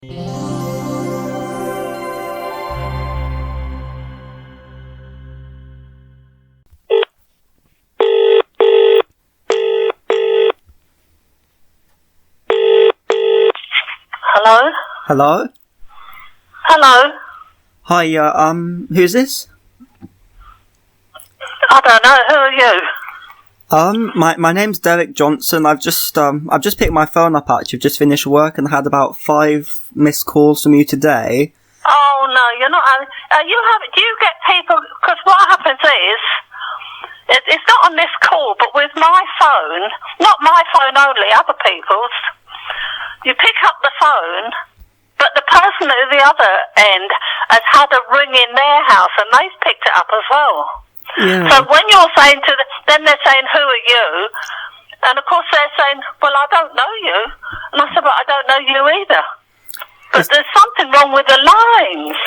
Hello? Hello? Hello? Hi, who's this? I don't know, who are you? My name's Derek Johnson. I've just picked my phone up actually. I've just finished work and had about 5 missed calls from you today. Oh, no, you're not... do you get people... Because what happens is... It's not on this call, but with my phone, not my phone only, other people's, you pick up the phone, but the person at the other end has had a ring in their house and they've picked it up as well. Yeah. So when you're saying then they're saying, who are you? And of course they're saying, well, I don't know you. And I said, well, I don't know you either. But there's something wrong with the lines.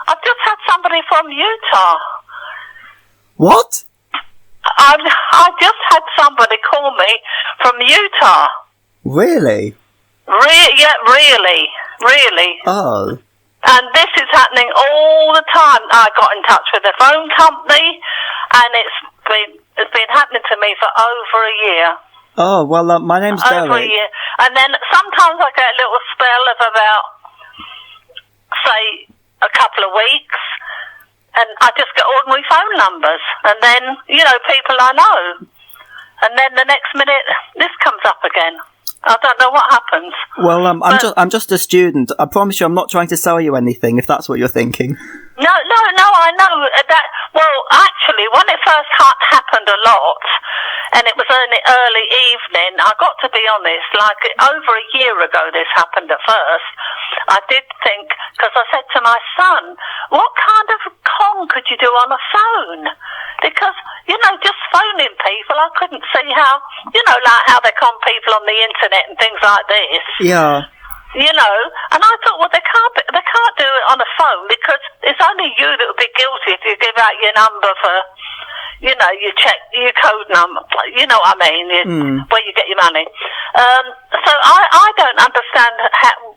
I've just had somebody from Utah. What? I just had somebody call me from Utah. Really? Yeah, really. Oh. And this is happening all the time. I got in touch with the phone company, and it's been happening to me for over a year. Oh, well, my name's Derek. Over a year. And then sometimes I get a little spell of about, say, a couple of weeks, and I just get ordinary phone numbers. And then, people I know. And then the next minute, this comes up again. I don't know what happens. Well, I'm just a student. I promise you, I'm not trying to sell you anything. If that's what you're thinking. No, I know that. Well, actually, when it first happened a lot, and it was early evening, I got to be honest. Like over a year ago, this happened at first. I did think, because I said to my son, "What kind of con could you do on a phone?" Because just phoning people, I couldn't see how, like how they con people on the internet and things like this. Yeah. And I thought, well, they can't do it on a phone because it's only you that would be guilty if you give out your number for, you check your code number, you know what I mean, where you get your money. So I don't understand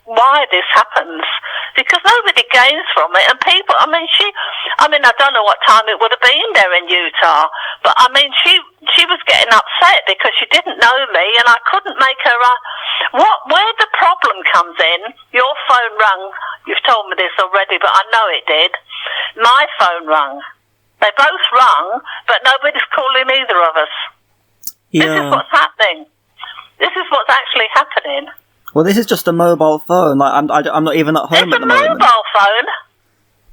why this happens because nobody gains from it, and people. I don't know what time it would have been there in Utah, but she was getting upset because she didn't know me, and I couldn't make her. Where the problem comes in, your phone rang. You've told me this already, but I know it did. My phone rang. They both rung, but nobody's calling either of us. Yeah. This is what's happening. This is what's actually happening. Well, this is just a mobile phone. Like I'm not even at home at the moment. It's a mobile phone.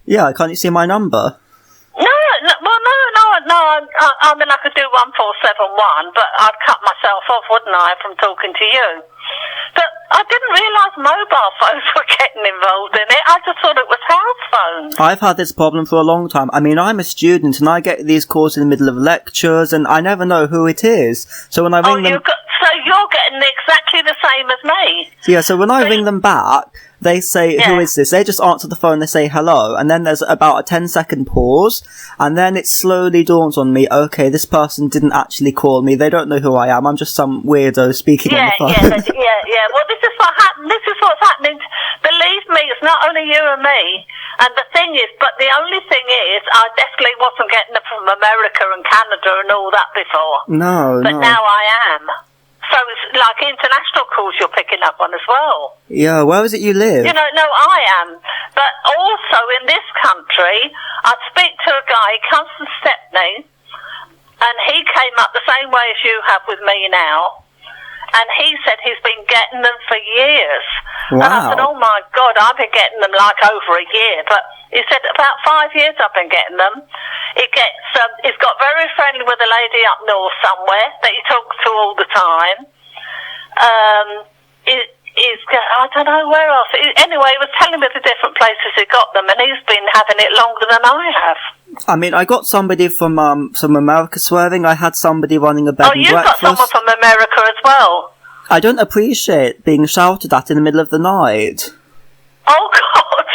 Yeah, can't you see my number? No. I could do 1471, but I'd cut myself off, wouldn't I, from talking to you? But I didn't realise mobile phones were getting involved in it. I just thought it was house phones. I've had this problem for a long time. I'm a student, and I get these calls in the middle of lectures, and I never know who it is. So when I ring them... So you're getting exactly the same as me? Yeah, so when I ring them back, they say, who is this? They just answer the phone, they say hello, and then there's about a 10-second pause, and then it slowly dawns on me, okay, this person didn't actually call me, they don't know who I am, I'm just some weirdo speaking on the phone. Yeah. Well, this is what's happening. Believe me, it's not only you and me. And the only thing is, I definitely wasn't getting them from America and Canada and all that before. No. But now I am. So it's like international calls you're picking up on as well. Yeah, where is it you live? No, I am. But also in this country, I speak to a guy, he comes from Stepney, and he came up the same way as you have with me now. And he said he's been getting them for years. Wow. And I said, oh my God, I've been getting them like over a year. But he said about 5 years I've been getting them. He's got very friendly with a lady up north somewhere that he talks to all the time. I don't know where else. Anyway, he was telling me the different places he got them, and he's been having it longer than I have. I got somebody from America swearing. I had somebody running a bed and breakfast. Oh, you've got someone from America as well? I don't appreciate being shouted at in the middle of the night. Oh, God.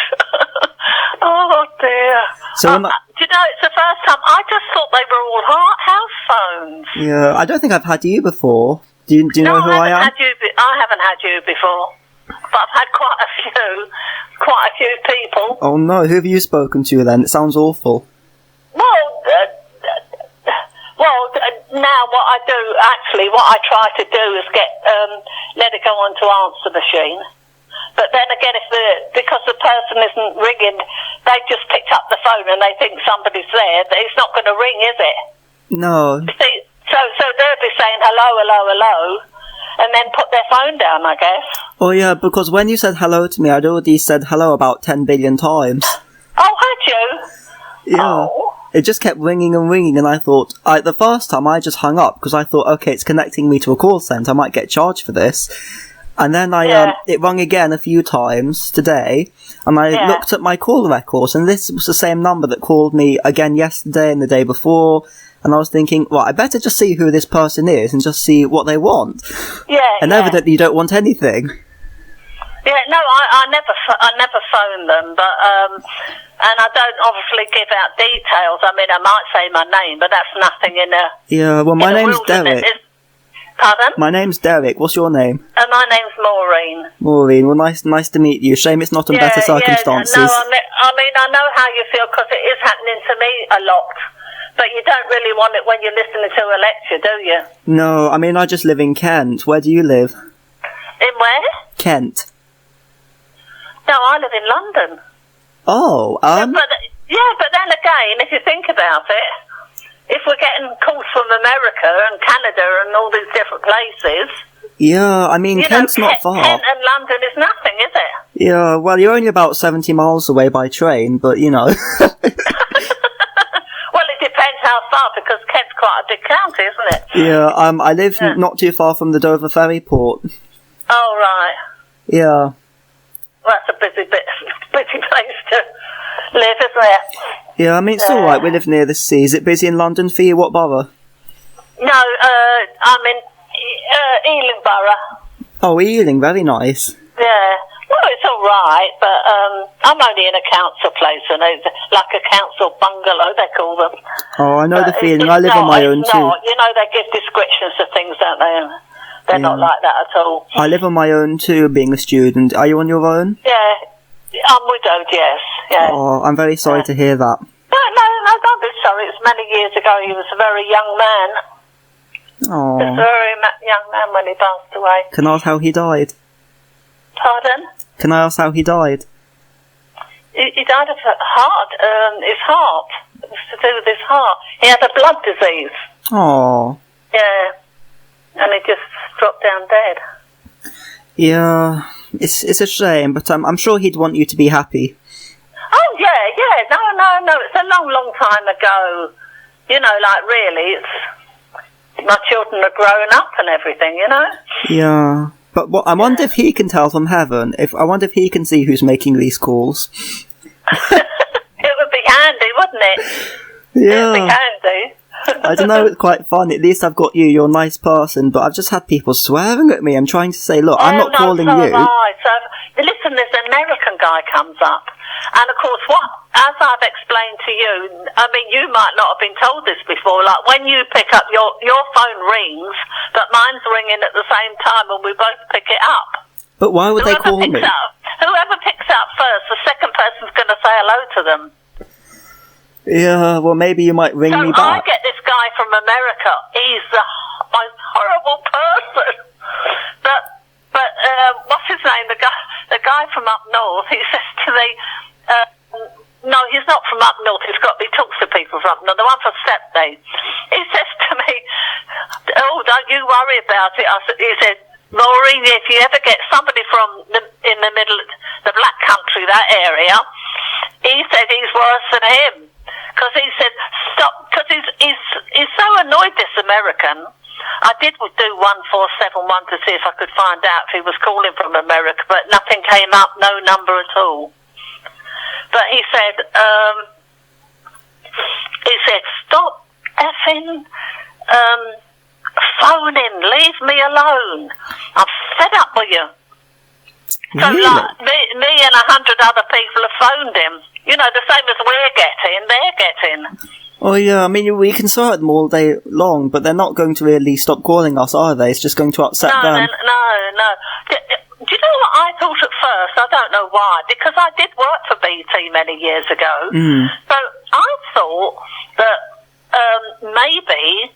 Oh, dear. So do you know, it's the first time. I just thought they were all house phones. Yeah, I don't think I've had you before. Do you know who I am? I haven't had you before. but I've had quite a few people. Oh no, who have you spoken to then? It sounds awful. Now what I try to do is let it go on to answer machine. But then again, because the person isn't ringing, they just picked up the phone and they think somebody's there. It's not going to ring, is it? No. See, so they'll be saying hello, hello, hello, and then put their phone down, I guess. Oh yeah, because when you said hello to me, I'd already said hello about 10 billion times. Oh, had you? Yeah. Oh. It just kept ringing and ringing, and I thought, the first time I just hung up, because I thought, okay, it's connecting me to a call centre, I might get charged for this. And then it rang again a few times today, and I looked at my call records, and this was the same number that called me again yesterday and the day before, and I was thinking, well, I better just see who this person is and just see what they want. Yeah. And evidently you don't want anything. Yeah, no, I never phone them, but and I don't obviously give out details. I mean, I might say my name, but that's nothing in a. Yeah, well, my name's Derek. Pardon? My name's Derek. What's your name? My name's Maurine. Maurine. Well, nice to meet you. Shame it's not in better circumstances. Yeah, no, I mean, I know how you feel because it is happening to me a lot. But you don't really want it when you're listening to a lecture, do you? No, I mean, I just live in Kent. Where do you live? In where? Kent. No, I live in London. Oh, but then again, if you think about it, if we're getting calls from America and Canada and all these different places... Yeah, I mean, Kent's not far. Kent and London is nothing, is it? Yeah, well, you're only about 70 miles away by train, but, you know... Well, it depends how far, because Kent's quite a big county, isn't it? Yeah, I live not too far from the Dover ferry port. Oh, right. Yeah. Well, that's a busy place to live, isn't it? Yeah, I mean, it's alright, we live near the sea. Is it busy in London for you? What borough? No, I'm in Ealing Borough. Oh, Ealing, very nice. Yeah. Well, it's alright, but I'm only in a council place, and it's like a council bungalow, they call them. Oh, I know the feeling. I live on my own too. You know, they give descriptions of things, don't they? They're not like that at all. I live on my own too, being a student. Are you on your own? Yeah. I'm widowed, yes. Yeah. Oh, I'm very sorry to hear that. No, don't be sorry. It's many years ago. He was a very young man. Oh. He was a very young man when he passed away. Can I ask how he died? Pardon? Can I ask how he died? He died of his heart. It was to do with his heart. He had a blood disease. Oh. Yeah. And he just dropped down dead. Yeah, it's a shame, but I'm sure he'd want you to be happy. Oh, yeah. No. It's a long time ago. You know, like, really, my children are growing up and everything, you know? Yeah. But I wonder if he can tell from heaven. I wonder if he can see who's making these calls. It would be handy, wouldn't it? Yeah. It would be handy. I don't know, it's quite fun. At least I've got you. You're a nice person. But I've just had people swearing at me. I'm trying to say, look, I'm not calling you. So, listen, this American guy comes up. And, of course, as I've explained to you, I mean, you might not have been told this before. Like, when you pick up, your phone rings, but mine's ringing at the same time, and we both pick it up. But why would they call me? Whoever picks up first, the second person's going to say hello to them. Yeah, well, maybe you might ring me back. I get this guy from America. He's the most horrible person. But what's his name? The guy from up north. He says to me, no, he's not from up north. He talks to people from up north. The one from Stepney. He says to me, "Oh, don't you worry about it." He said, "Maurine, if you ever get somebody in the middle, the Black Country, that area," he said he's worse than him. Because he said, stop, because he's so annoyed, this American. I did do 1471 to see if I could find out if he was calling from America, but nothing came up, no number at all. But he said, stop effing phoning, leave me alone. I'm fed up with you. So Really? like, me and 100 other people have phoned him. You know, the same as they're getting. Oh yeah, I mean, we can swear at them all day long, but they're not going to really stop calling us, are they? It's just going to upset them. No. Do you know what I thought at first? I don't know why, because I did work for BT many years ago. So I thought that maybe,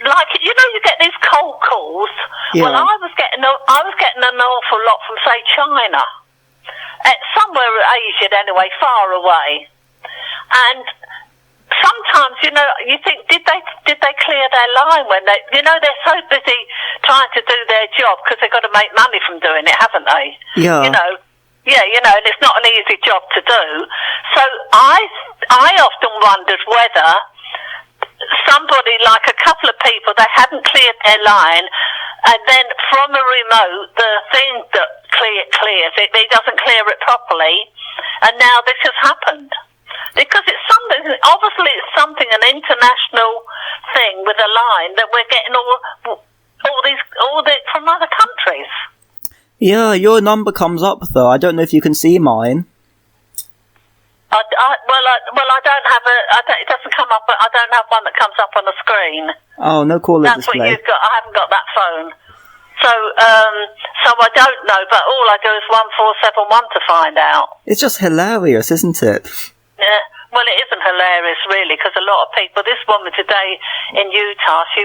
like, you know, you get these cold calls. Yeah. Well, I was getting an awful lot from, say, China, somewhere Asian anyway, far away, and sometimes, you know, you think, did they clear their line when they, you know, they're so busy trying to do their job because they've got to make money from doing it, haven't they? Yeah. You know, and it's not an easy job to do. So I often wondered whether somebody, like a couple of people, they hadn't cleared their line, and then from a remote, the thing that clears it doesn't clear it properly, and now this has happened. Because it's something, obviously it's something, an international thing with a line that we're getting all the from other countries. Yeah, your number comes up though. I don't know if you can see mine. I don't have it doesn't come up. I don't have one that comes up on the screen. Oh, no caller That's display. what you've got. I haven't got that phone. So I don't know. But all I do is 1471 to find out. It's just hilarious, isn't it? Yeah, well, it isn't hilarious, really, because a lot of people. This woman today in Utah, she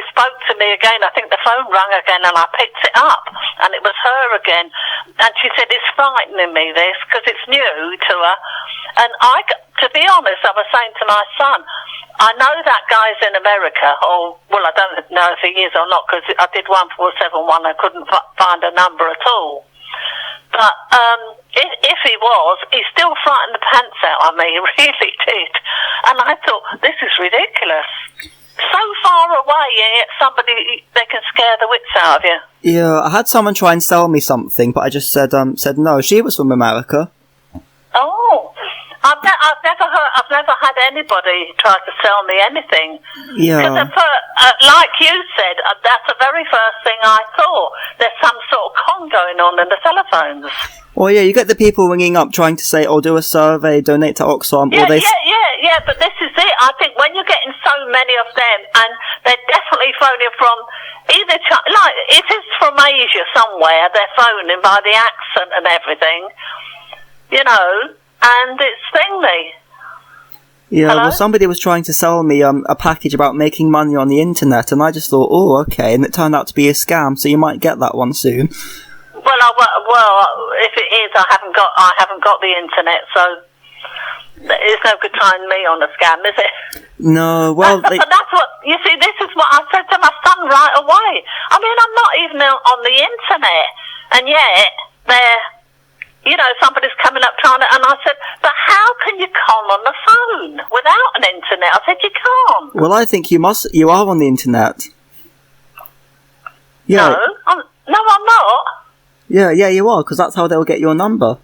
spoke to me again. I think the phone rang again, and I picked it up, and it was her again. And she said, "It's frightening me, this, because it's new to her." And to be honest, I was saying to my son, I know that guy's in America, or well, I don't know if he is or not, because I did 1471. I couldn't find a number at all. But if he was, he still frightened the pants out of me. He really did. And I thought, this is ridiculous. So far away, yet somebody, they can scare the wits out of you. Yeah, I had someone try and sell me something, but I just said no. She was from America. Oh, I've never had anybody try to sell me anything. Yeah. Like you said, that's the very first thing I thought. There's some sort of con going on in the telephones. Well, yeah, you get the people ringing up trying to say, "Oh, do a survey, donate to Oxfam." Yeah, but this is it. I think when you're getting so many of them, and they're definitely phoning from either like it is from Asia somewhere. They're phoning by the accent and everything, you know, and it's thingy. Yeah, Hello? well, somebody was trying to sell me a package about making money on the internet, and I just thought, oh, okay, and it turned out to be a scam, so you might get that one soon. Well, if it is, I haven't got the internet, so it's no good trying me on a scam, is it? No, well, but that's what you see. This is what I said to my son right away. I mean, I'm not even on the internet, and yet somebody's coming up trying to, and I said, but how can you call on the phone without an internet? I said, you can't. Well, I think you are on the internet. Yeah. No, I'm not. Yeah, you are, because that's how they'll get your number.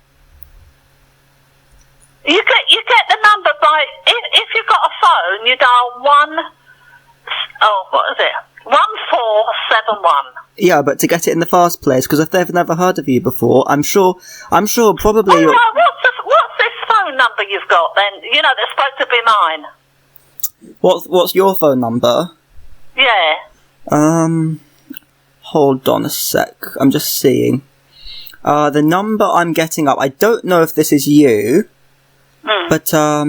You get the number by, if you've got a phone, you dial 1471. Yeah, but to get it in the first place, because if they've never heard of you before, I'm sure probably... What's this phone number you've got then? You know, that's supposed to be mine. What's your phone number? Yeah. Hold on a sec. I'm just seeing. The number I'm getting up, I don't know if this is you, but, oh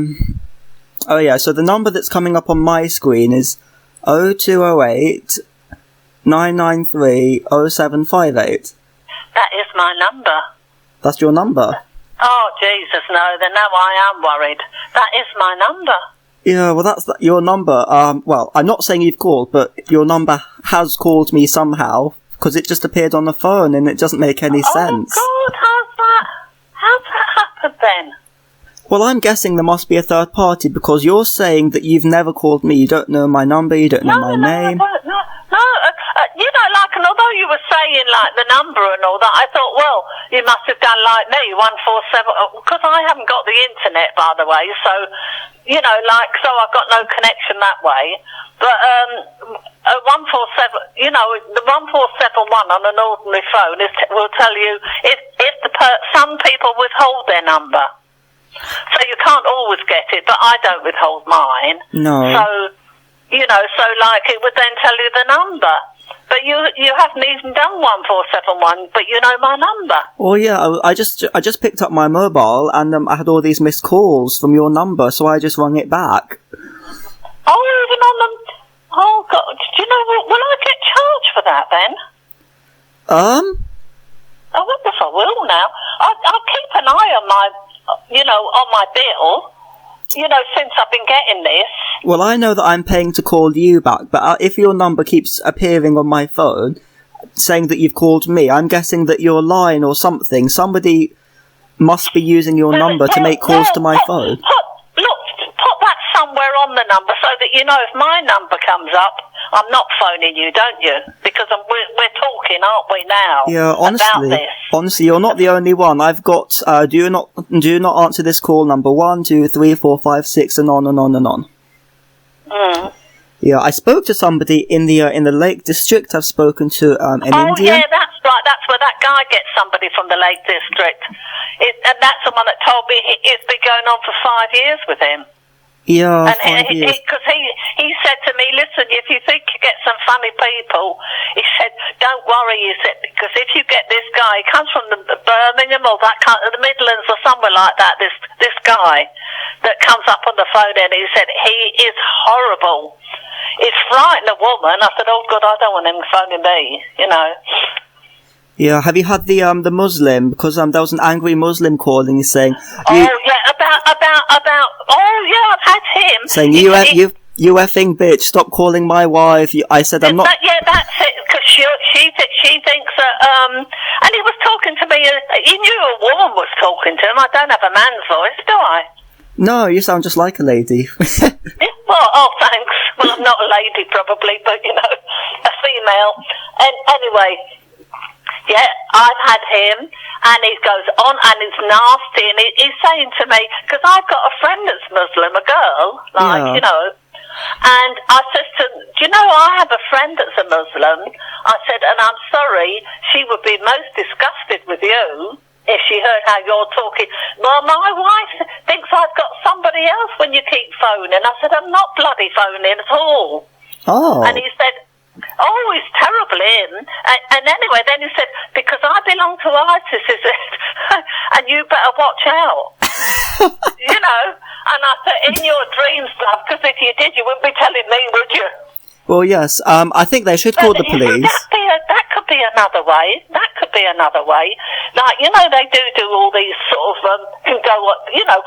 yeah, so the number that's coming up on my screen is 0208 993 0758. That is my number. That's your number? Oh, Jesus, no, then now I am worried. That is my number. Yeah, well, that's your number. Well, I'm not saying you've called, but your number has called me somehow, because it just appeared on the phone, and it doesn't make any sense. Oh, God, how's that happened then? Well, I'm guessing there must be a third party, because you're saying that you've never called me, you don't know my number, you don't know my name. No, you know, like, and although you were saying, like, the number and all that, I thought, well, you must have done like me, 147, because I haven't got the internet, by the way, so, you know, like, so I've got no connection that way, but, 147, you know, the 1471 on an ordinary phone will tell you if some people withhold their number. So you can't always get it, but I don't withhold mine. No. So, it would then tell you the number. But you haven't even done 1471, but you know my number. Well, yeah, I just picked up my mobile, and I had all these missed calls from your number, so I just rang it back. Oh, even on them. Oh, God. Do you know what? Will I get charged for that then? I wonder if I will now. I'll keep an eye on my bill, since I've been getting this. Well, I know that I'm paying to call you back, but if your number keeps appearing on my phone, saying that you've called me, I'm guessing that you're lying or something. Somebody must be using your number to make calls to my phone. Put that somewhere on the number so that if my number comes up, I'm not phoning you, don't you? Because we're talking, aren't we now? Yeah, about this? Honestly, you're not the only one. I've got. Do you not answer this call number 1, 2, 3, 4, 5, 6, and on and on and on. Mm. Yeah, I spoke to somebody in the Lake District. I've spoken to an Indian. Oh yeah, that's right. That's where that guy gets somebody from the Lake District, and that's the one that told me it's been going on for 5 years with him. Yeah, and because he said to me, listen, if you think you get some funny people, he said, don't worry. He said, because if you get this guy, he comes from the Birmingham or that kind of the Midlands or somewhere like that. This guy that comes up on the phone, and he said he is horrible. It's frightening a woman. I said, oh God, I don't want him phoning me. Yeah, have you had the Muslim? Because there was an angry Muslim calling, saying, I've had him saying you effing bitch, stop calling my wife. I said I'm not. That's it. Because she thinks that and he was talking to me. He knew a woman was talking to him. I don't have a man's voice, do I? No, you sound just like a lady. Well, oh, thanks. Well, I'm not a lady probably, but a female. And anyway. Yeah, I've had him, and he goes on, and he's nasty, and he's saying to me, because I've got a friend that's Muslim, a girl, and I said to him, do you know, I have a friend that's a Muslim. I said, and I'm sorry, she would be most disgusted with you if she heard how you're talking. Well, my wife thinks I've got somebody else when you keep phoning. I said, I'm not bloody phoning at all. Oh. And he said, oh, he's terrible in. And anyway, then he said, because I belong to ISIS, he said, and you better watch out. And I said, in your dreams, love, because if you did, you wouldn't be telling me, would you? Well, yes, I think they should call the police. That could be another way. That could be another way. Like, they do all these sort of, can go,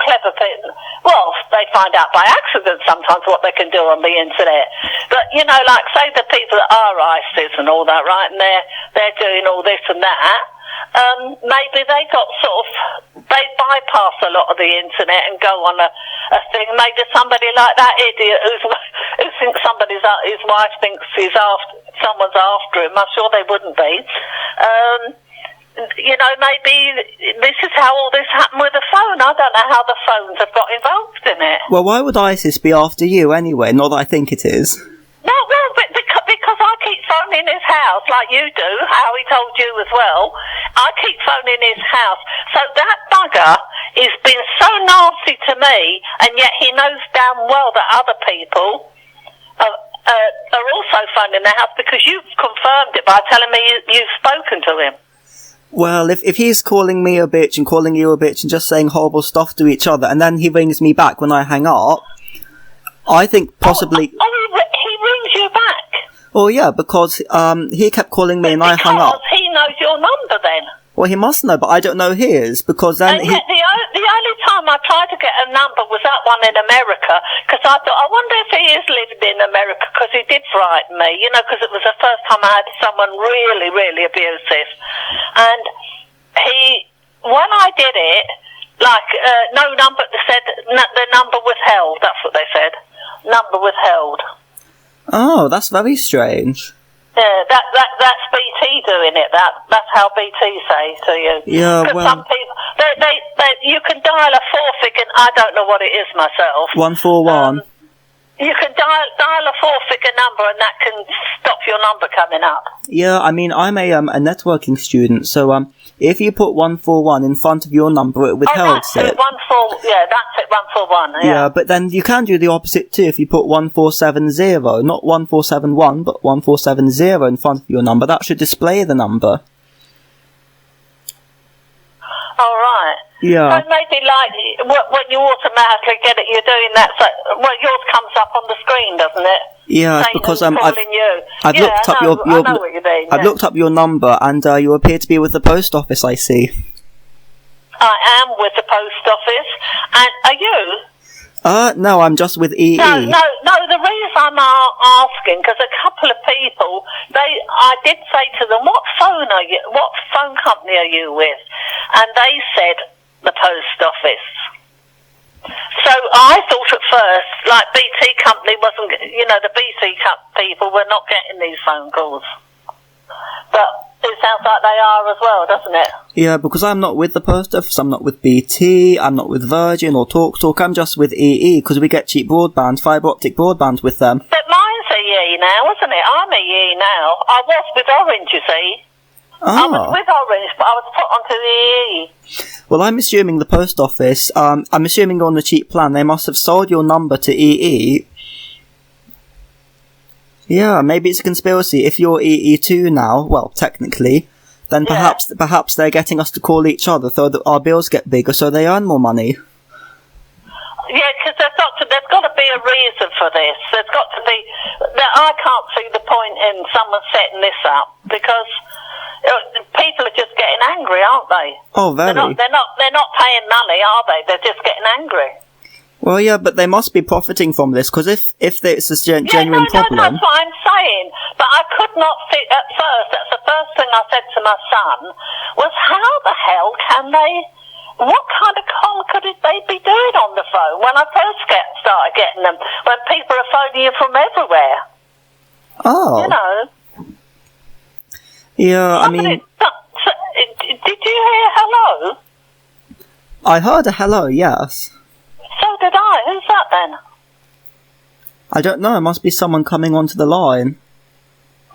clever things. Well, they find out by accident sometimes what they can do on the internet. But, like, say the people that are ISIS and all that, right, and they're doing all this and that, maybe they got they bypass a lot of the internet and go on a thing. Maybe somebody like that idiot who thinks his wife thinks someone's after him. I'm sure they wouldn't be. Maybe this is how all this happened with the phone. I don't know how the phones have got involved in it. Well, why would ISIS be after you anyway? Not that I think it is. Well, because I keep phoning his house, like you do, how he told you as well. I keep phoning his house. So that bugger is been so nasty to me, and yet he knows damn well that other people are also phoning their house, because you've confirmed it by telling me you've spoken to him. Well, if he's calling me a bitch and calling you a bitch and just saying horrible stuff to each other, and then he rings me back when I hang up, I think possibly... he rings you back? Oh, yeah, because he kept calling me and I hung up. Because he knows your number then? Well, he must know, but I don't know his, because then the only time I tried to get a number was that one in America, because I thought, I wonder if he is living in America, because he did frighten me, because it was the first time I had someone really, really abusive. And when I did it, no number, they said the number withheld, that's what they said. Number withheld. Oh, that's very strange. Yeah, that's BT doing it. That's how BT say to you. Yeah, well, some people you can dial a 4-figure. I don't know what it is myself. 141. You can dial a 4-figure number, and that can stop your number coming up. Yeah, I mean, I'm a networking student, so if you put 141 in front of your number, it withholds it. Yeah, that's it, 141. Yeah, but then you can do the opposite too. If you put 1470, not 1471, but 1470 in front of your number, that should display the number. All right. Yeah. So maybe like when you automatically get it, you're doing that. So yours comes up on the screen, doesn't it? Yeah, saying because I've looked up your I know what you mean. I've looked up your number, and you appear to be with the post office. I see. I am with the post office, and are you? No, I'm just with EE. No. The reason I'm asking, because a couple of people, I did say to them, "What phone company are you with?" And they said the post office. So I thought at first, like BT company wasn't, the BT people were not getting these phone calls, but it sounds like they are as well, doesn't it? Yeah, because I'm not with the post office, I'm not with BT, I'm not with Virgin or TalkTalk, I'm just with EE, because we get cheap broadband, fibre optic broadband with them. But mine's EE now, isn't it? I'm EE now. I was with Orange, you see. I was with Orange, but I was put onto the EE. Well, I'm assuming the post office, I'm assuming you're on the cheap plan, they must have sold your number to EE. Yeah, maybe it's a conspiracy. If you're EE2 now, well, technically, then perhaps they're getting us to call each other so that our bills get bigger so they earn more money. Yeah, because there's got to be a reason for this. There's got to be... I can't see the point in someone setting this up, because people are just getting angry, aren't they? Oh, very. They're not paying money, are they? They're just getting angry. Well, yeah, but they must be profiting from this, because if it's a genuine problem... No, that's what I'm saying. But I could not see at first, that's the first thing I said to my son, was how the hell can they... What kind of con could they be doing on the phone when I first started getting them, when people are phoning you from everywhere? Oh. Yeah, I mean... Did you hear hello? I heard a hello, yes. So did I. Who's that then? I don't know. It must be someone coming onto the line.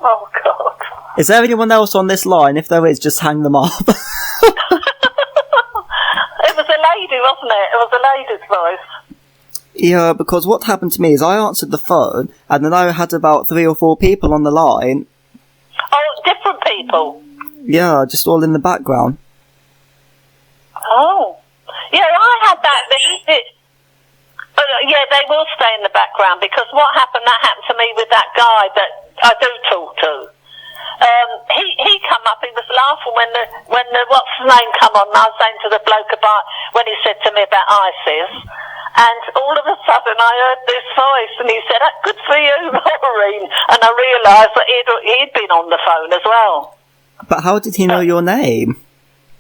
Oh, God. Is there anyone else on this line? If there is, just hang them up. It was a lady, wasn't it? It was a lady's voice. Yeah, because what happened to me is I answered the phone, and then I had about 3 or 4 people on the line. Oh, different people? Yeah, just all in the background. Oh. Yeah, I had that. Yeah, they will stay in the background, because that happened to me with that guy that I do talk to. He come up, he was laughing when the what's his name come on, and I was saying to the bloke about, when he said to me about ISIS, and all of a sudden I heard this voice, and he said, "Good for you, Maurine," and I realised that he'd been on the phone as well. But how did he know your name?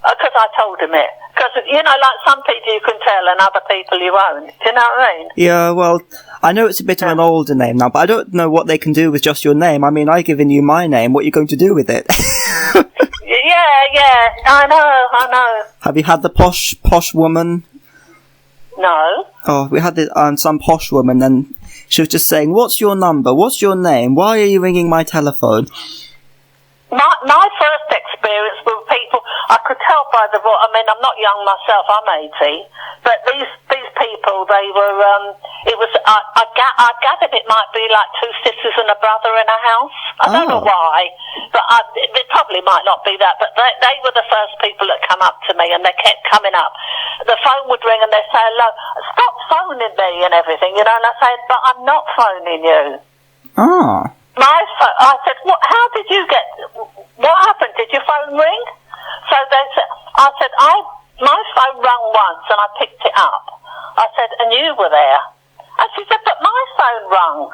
Because I told him it. Because, like some people you can tell and other people you won't. Do you know what I mean? Yeah, well, I know it's a bit of an older name now, but I don't know what they can do with just your name. I mean, I've given you my name. What are you going to do with it? Yeah, I know. Have you had the posh woman? No. Oh, we had some posh woman, and she was just saying, "What's your number? What's your name? Why are you ringing my telephone?" My first experience with people, I could tell by the voice. I mean, I'm not young myself, I'm 80, but these people, they were, I gathered it might be like 2 sisters and a brother in a house. I don't know why, but it probably might not be that, but they were the first people that come up to me, and they kept coming up. The phone would ring and they'd say, "Hello, stop phoning me," and everything, and I said, "But I'm not phoning you." Oh. I said, how did you get, what happened? Did your phone ring? So they said, my phone rang once and I picked it up. I said, "And you were there?" And she said, "But my phone rang.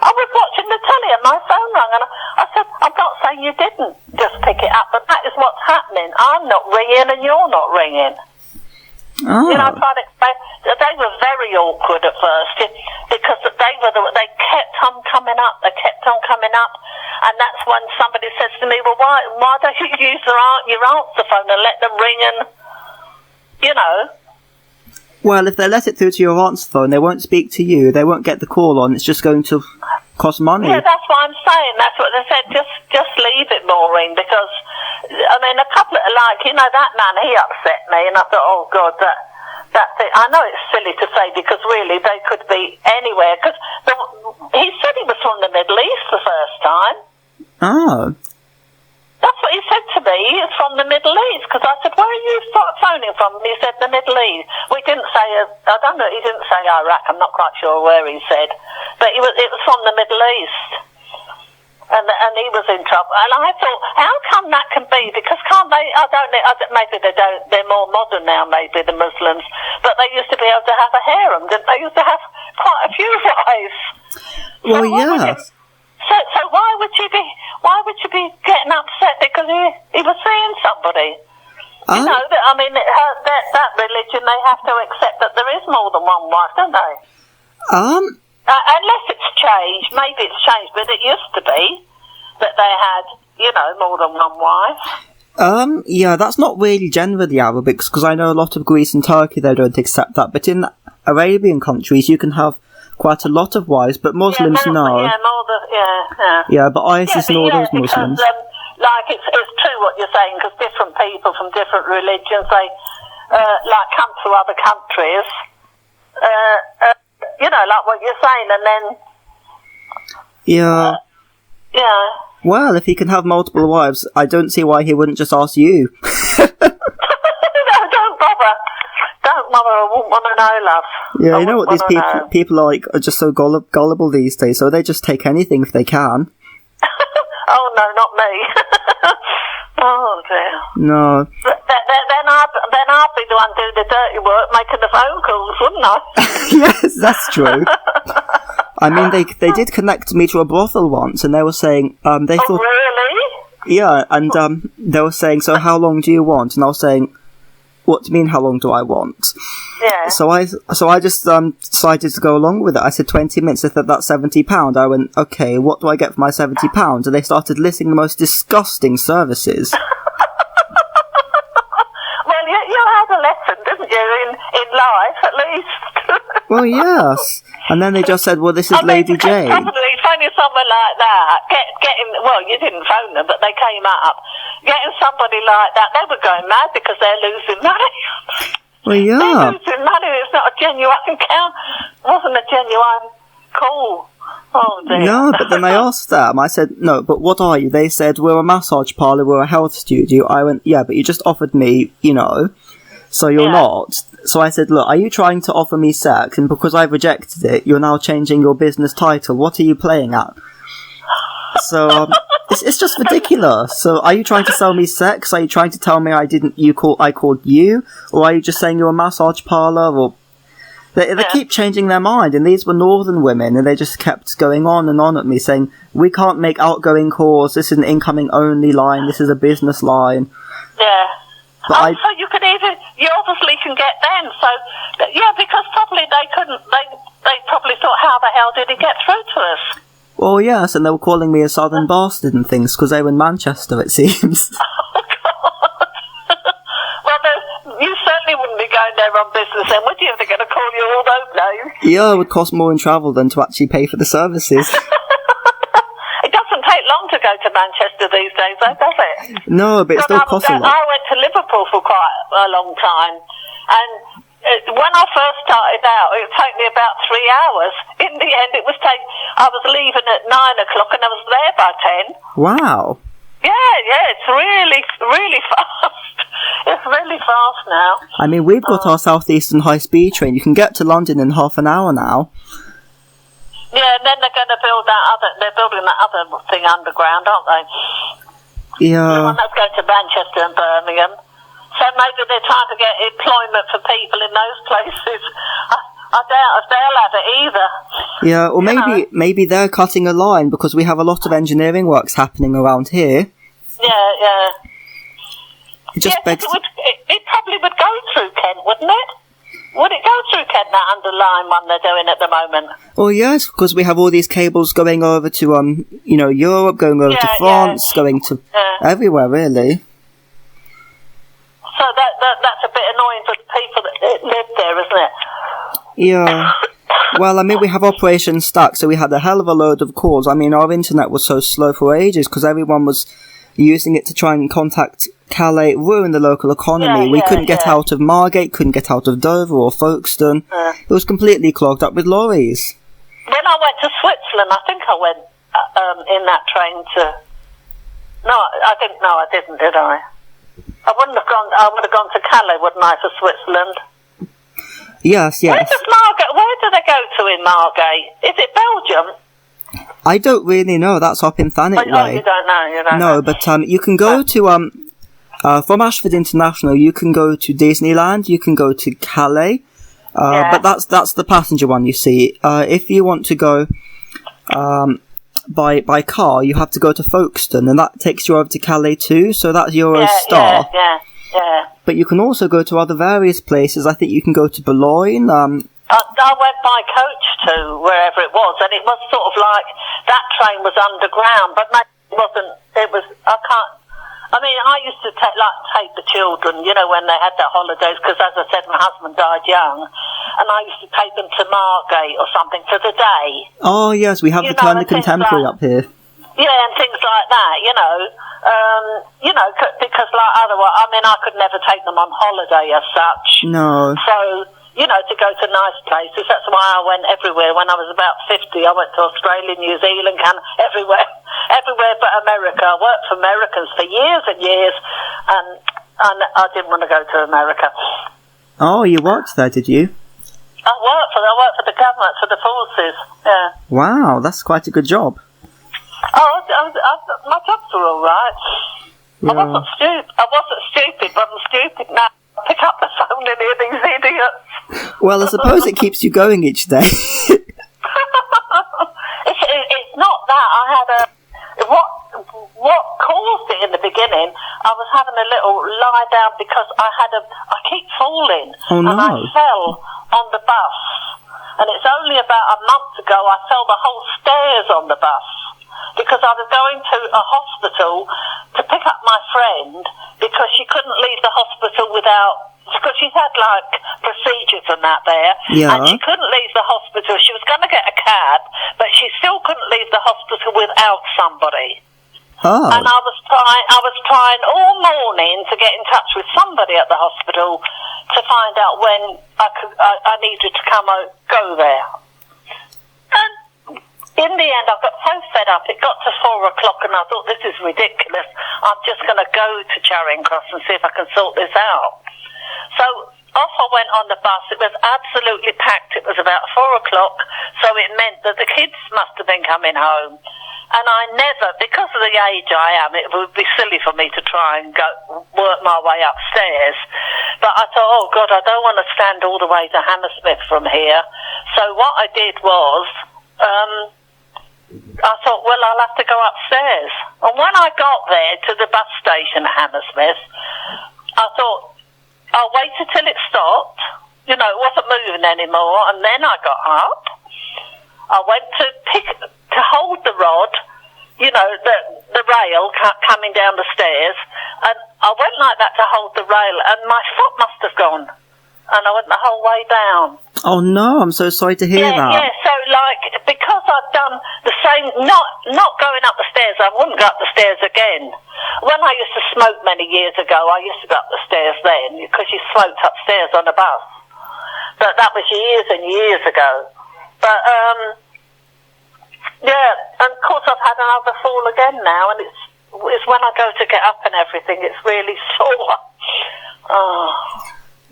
I was watching the telly and my phone rang." And I said, "I'm not saying you didn't just pick it up, but that is what's happening. I'm not ringing and you're not ringing." Oh. I tried to explain. They were very awkward at first, because they kept on coming up. They kept on coming up, and that's when somebody says to me, "Well, why don't you use your answer phone and let them ring?" And Well, if they let it through to your answer phone, they won't speak to you. They won't get the call on. It's just going to costs money. Yeah, that's what I'm saying. That's what they said. Just leave it, Maureen, because I mean, a couple of that man, he upset me, and I thought, oh God, that thing. I know it's silly to say because really they could be anywhere. Because he said he was from the Middle East the first time. Oh. That's what he said to me. He is from the Middle East. Because I said, where are you phoning from? And he said, the Middle East. We didn't say, I don't know, he didn't say Iraq. I'm not quite sure where he said. But it was from the Middle East. And he was in trouble. And I thought, how come that can be? Because can't they, maybe they don't, they're more modern now, maybe, the Muslims. But they used to be able to have a harem, didn't they? Used to have quite a few wives. Well, yes. So why would you be getting upset because he was seeing somebody? That religion, they have to accept that there is more than one wife, don't they? Unless it's changed, maybe it's changed, but it used to be that they had, more than one wife. Yeah, that's not really generally Arabic, because I know a lot of Greece and Turkey, they don't accept that, but in Arabian countries you can have quite a lot of wives, but Muslims no. Yeah, but ISIS and all those Muslims. It's true what you're saying, because different people from different religions, they come to other countries, like what you're saying, and then... Yeah. Well, if he can have multiple wives, I don't see why he wouldn't just ask you. No, don't bother. Don't bother, I wouldn't want to know, love. Yeah, you know what these people are just so gullible these days, so they just take anything if they can. Oh, no, not me. Oh, dear. No. Then I'd be the one doing the dirty work, making the phone calls, wouldn't I? Yes, that's true. I mean, they did connect me to a brothel once, and they were saying, they thought... Really? Yeah, and they were saying, so how long do you want? And I was saying, what do you mean, how long do I want? Yeah. So I just decided to go along with it. I said 20 minutes. They said that's £70. I went, okay, what do I get for my £70? And they started listing the most disgusting services. Well, you had a lesson, didn't you, in life, at least? Well, yes. And then they just said, well, this is Lady Jane. Probably phoning someone like that, well, you didn't phone them, but they came up. Getting somebody like that, they were going mad because they're losing money. Well, yeah. They're losing money. It's not a genuine count. It wasn't a genuine call. Oh, dear. No, but then I asked them. I said, no, but what are you? They said, we're a massage parlour, we're a health studio. I went, yeah, but you just offered me, so you're not. So I said, look, are you trying to offer me sex? And because I rejected it, you're now changing your business title. What are you playing at? So, it's just ridiculous. So, are you trying to sell me sex? Are you trying to tell me I called you? Or are you just saying you're a massage parlour? Or they keep changing their mind, and these were northern women, and they just kept going on and on at me, saying, we can't make outgoing calls, this is an incoming only line, this is a business line. Yeah. But so you obviously can get them. So, yeah, because probably they couldn't, they probably thought, how the hell did he get through to us? Well, yes, and they were calling me a southern bastard and things, because they were in Manchester, it seems. Oh, God. Well, you certainly wouldn't be going there on business then, would you, if they're going to call you all those names? Yeah, it would cost more in travel than to actually pay for the services. It doesn't take long to go to Manchester these days, though, does it? No, but it still costs a lot. I went to Liverpool for quite a long time, and when I first started out, it took me about 3 hours. In the end, I was leaving at 9 o'clock and I was there by 10. Wow. Yeah, it's really, really fast. It's really fast now. I mean, we've got our Southeastern high-speed train. You can get to London in half an hour now. Yeah, and then they're going to they're building that other thing underground, aren't they? Yeah. The one that's going to Manchester and Birmingham. So maybe they're trying to get employment for people in those places. I doubt if they'll have it either. Yeah, or maybe they're cutting a line because we have a lot of engineering works happening around here. Yeah. It probably would go through Kent, wouldn't it? Would it go through Kent, that underlying one they're doing at the moment? Well, yes, because we have all these cables going over to, Europe, going over to France, going to everywhere, really. So that's a bit annoying for the people that live there, isn't it? Yeah. Well, I mean, we have Operation Stack, so we had a hell of a load of calls. I mean, our internet was so slow for ages because everyone was using it to try and contact Calais, ruin the local economy. We couldn't get out of Margate, couldn't get out of Dover or Folkestone. It was completely clogged up with lorries. When I went to Switzerland, I think I went in that train to... No, I didn't, did I? I would have gone to Calais, wouldn't I, for Switzerland? Yes. Where do they go to in Margate? Is it Belgium? I don't really know. That's up in Thanet way. Oh, you don't know. No, but you can go to from Ashford International. You can go to Disneyland. You can go to Calais. But that's the passenger one. You see, if you want to go by car, you have to go to Folkestone, and that takes you over to Calais too. So that's Eurostar. Yeah. But you can also go to other various places. I think you can go to Boulogne. I went by coach to wherever it was, and it was sort of like that train was underground, but no, it wasn't. It was. I used to take the children, when they had their holidays, because as I said, my husband died young, and I used to take them to Margate or something for the day. Oh yes, we have the Turner Contemporary up here. Yeah, and things like that, because otherwise, I could never take them on holiday as such. No. So, to go to nice places, that's why I went everywhere. When I was about 50, I went to Australia, New Zealand, everywhere but America. I worked for Americans for years and years, and I didn't want to go to America. Oh, you worked there, did you? I worked for the government, for the forces, yeah. Wow, that's quite a good job. Oh, my jobs were all right. Yeah. I wasn't stupid, but I'm stupid now. I pick up the phone and hear these idiots. Well, I suppose it keeps you going each day. It's not that. I had what caused it in the beginning, I was having a little lie down because I keep falling. Oh, no. And I fell on the bus. And it's only about a month ago I fell the whole stairs on the bus. Because I was going to a hospital to pick up my friend because she couldn't leave the hospital because she's had procedures and that there, and she couldn't leave the hospital. She was going to get a cab, but she still couldn't leave the hospital without somebody. Oh. And I was trying all morning to get in touch with somebody at the hospital to find out when I needed to go there. And in the end, I got so fed up, it got to 4 o'clock, and I thought, this is ridiculous. I'm just going to go to Charing Cross and see if I can sort this out. So off I went on the bus. It was absolutely packed. It was about 4 o'clock, so it meant that the kids must have been coming home. And I never, because of the age I am, it would be silly for me to try and work my way upstairs. But I thought, oh God, I don't want to stand all the way to Hammersmith from here. So what I did was, I thought, well, I'll have to go upstairs. And when I got there to the bus station at Hammersmith, I thought, I'll wait until it stopped. It wasn't moving anymore. And then I got up. I went to hold the rod, the rail coming down the stairs. And I went like that to hold the rail, and my foot must have gone. And I went the whole way down. Oh no, I'm so sorry to hear that. Yeah, so because I've done the same, not going up the stairs, I wouldn't go up the stairs again. When I used to smoke many years ago, I used to go up the stairs then, because you smoked upstairs on a bus. But that was years and years ago. But, and of course I've had another fall again now, and it's when I go to get up and everything, it's really sore. Oh.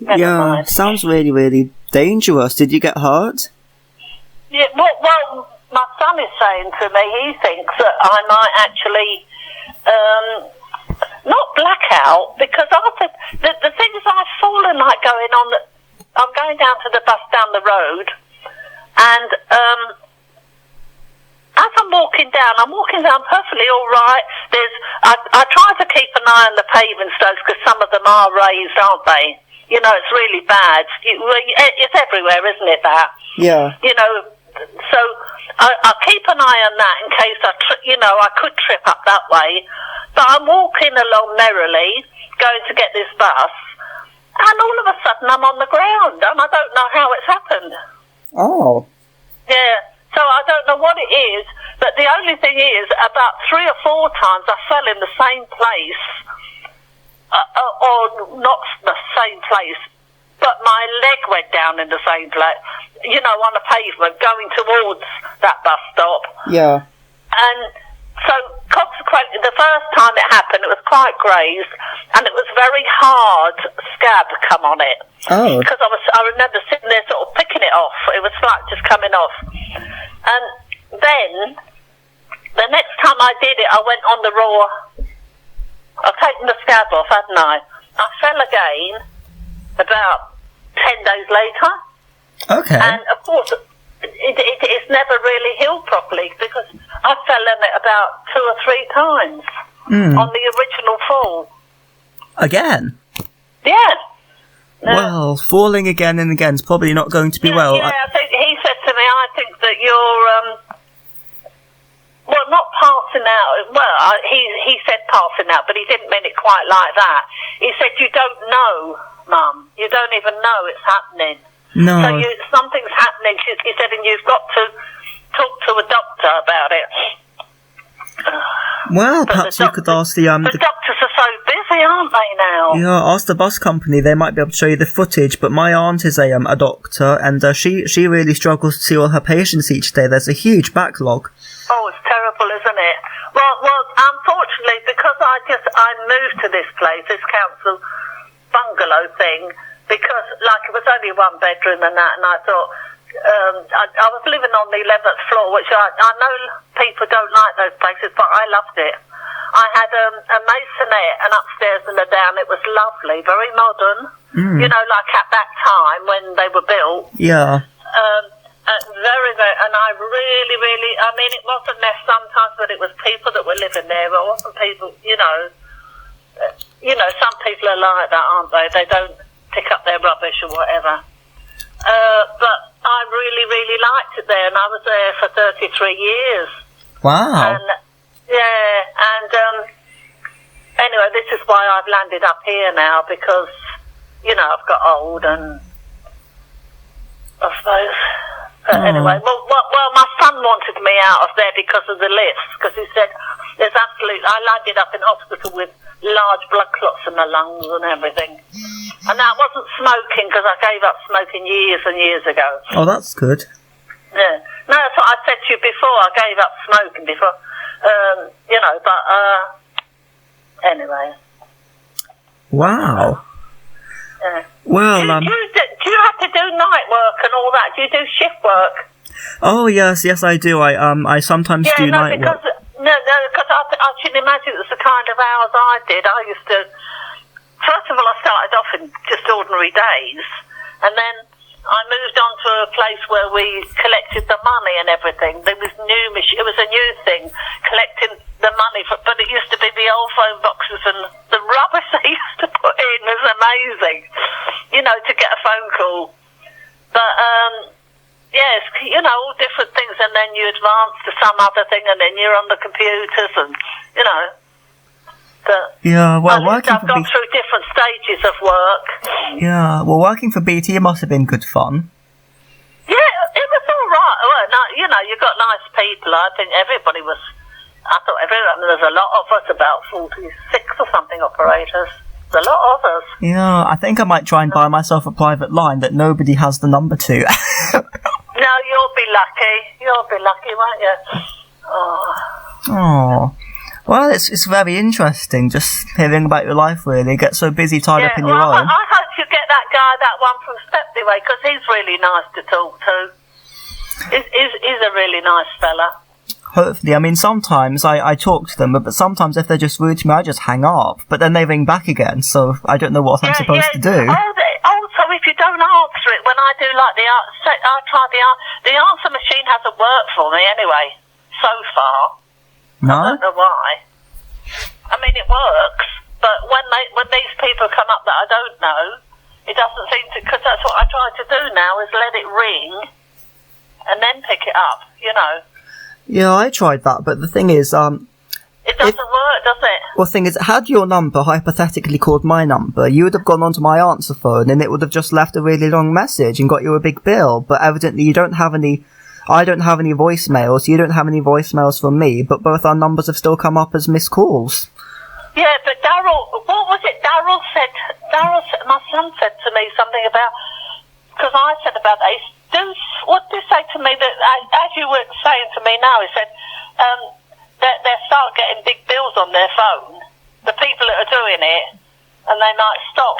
Yeah, sounds really, really dangerous. Did you get hurt? Yeah, well, my son is saying to me, he thinks that I might actually not black out, because after the things I've fallen like going on, I'm going down to the bus down the road, and as I'm walking down perfectly all right. I try to keep an eye on the paving stones, because some of them are raised, aren't they? It's really bad. It's everywhere, isn't it, that? Yeah. So I keep an eye on that in case I could trip up that way. But I'm walking along merrily, going to get this bus, and all of a sudden I'm on the ground, and I don't know how it's happened. Oh. Yeah. So I don't know what it is, but the only thing is, about 3 or 4 times I fell in the same place, or not the same place, but my leg went down in the same place, you know, on the pavement, going towards that bus stop. Yeah. And so, consequently, the first time it happened, it was quite grazed, and it was very hard scab come on it. Oh. Because I remember sitting there sort of picking it off. It was like just coming off. And then, the next time I did it, I went on the raw. I've taken the scab off, hadn't I? I fell again about 10 days later. Okay. And, of course, it's never really healed properly, because I fell in it about 2 or 3 times on the original fall. Again? Yeah. Well, falling again and again is probably not going to be well. Yeah, I think he said to me, I think that you're, well, not passing out. Well, he said passing out, but he didn't mean it quite like that. He said, you don't know, Mum. You don't even know it's happening. No. So something's happening, he said, and you've got to talk to a doctor about it. Well, perhaps you could ask the doctors are so busy, aren't they, now? Yeah, ask the bus company. They might be able to show you the footage. But my aunt is a doctor, and she really struggles to see all her patients each day. There's a huge backlog. Oh, it's terrible, isn't it? Well, unfortunately, because I moved to this place, this council bungalow thing, because like it was only 1 bedroom and that, and I thought. I was living on the 11th floor, which I know people don't like those places, but I loved it. I had a masonette, and upstairs and a down. It was lovely, very modern. You know, like at that time when they were built. Yeah. Very, very, and I really, I mean, it wasn't there sometimes, but it was people that were living there. It wasn't people, you know, some people are like that, aren't they? They don't pick up their rubbish or whatever. But I really liked it there, and I was there for 33 years. Wow. And, anyway, this is why I've landed up here now, because, you know, I've got old, and I suppose. But anyway, well, my son wanted me out of there because of the lifts, because he said I landed up in hospital with large blood clots in my lungs and everything. And that wasn't smoking, because I gave up smoking years and years ago. Oh, that's good. Yeah. No, that's what I said to you before. I gave up smoking before. You know, but anyway. Wow. Yeah. Well, do you have to do night work and all that? Do you do shift work? Oh, yes, I do. I sometimes do night work. Because I should imagine it's the kind of hours I did. I used to. First of all, I started off in just ordinary days, and then I moved on to a place where we collected the money and everything. There was it was a new thing, collecting the money, but it used to be the old phone boxes, and the rubbish they used to put in was amazing, you know, to get a phone call. But, yes, you know, all different things, and then you advance to some other thing, and then you're on the computers, and, you know. Yeah, well, I've gone through different stages of work. Yeah, well, working for BT must have been good fun. Yeah, it was all right. Well, no, you know, you got nice people. I think everybody was. I thought there's a lot of us, about 46 or something operators. There's a lot of us. Yeah, I think I might try and buy myself a private line that nobody has the number to. No, you'll be lucky. You'll be lucky, won't you? Oh. Well, it's very interesting just hearing about your life, really. You get so busy, tied up in your own. I hope you get that one from Stepney Way, because he's really nice to talk to. He's a really nice fella. Hopefully. I mean, sometimes I talk to them, but sometimes if they're just rude to me, I just hang up. But then they ring back again, so I don't know what I'm supposed to do. Also, if you don't answer it, when I do like I try the answer machine hasn't worked for me anyway, so far. No? I don't know why. I mean, it works, but when these people come up that I don't know, it doesn't seem to, because that's what I try to do now, is let it ring and then pick it up, you know. Yeah, I tried that, but the thing is, it doesn't work, does it? Well, the thing is, had your number hypothetically called my number, you would have gone onto my answer phone and it would have just left a really long message and got you a big bill, but evidently you don't have any I don't have any voicemails, you don't have any voicemails from me, but both our numbers have still come up as missed calls. Yeah, but Daryl, what was it? Daryl said, my son said to me something about, because I said about what did he say to me, that as you were saying to me now, he said, they start getting big bills on their phone, the people that are doing it, and they might stop.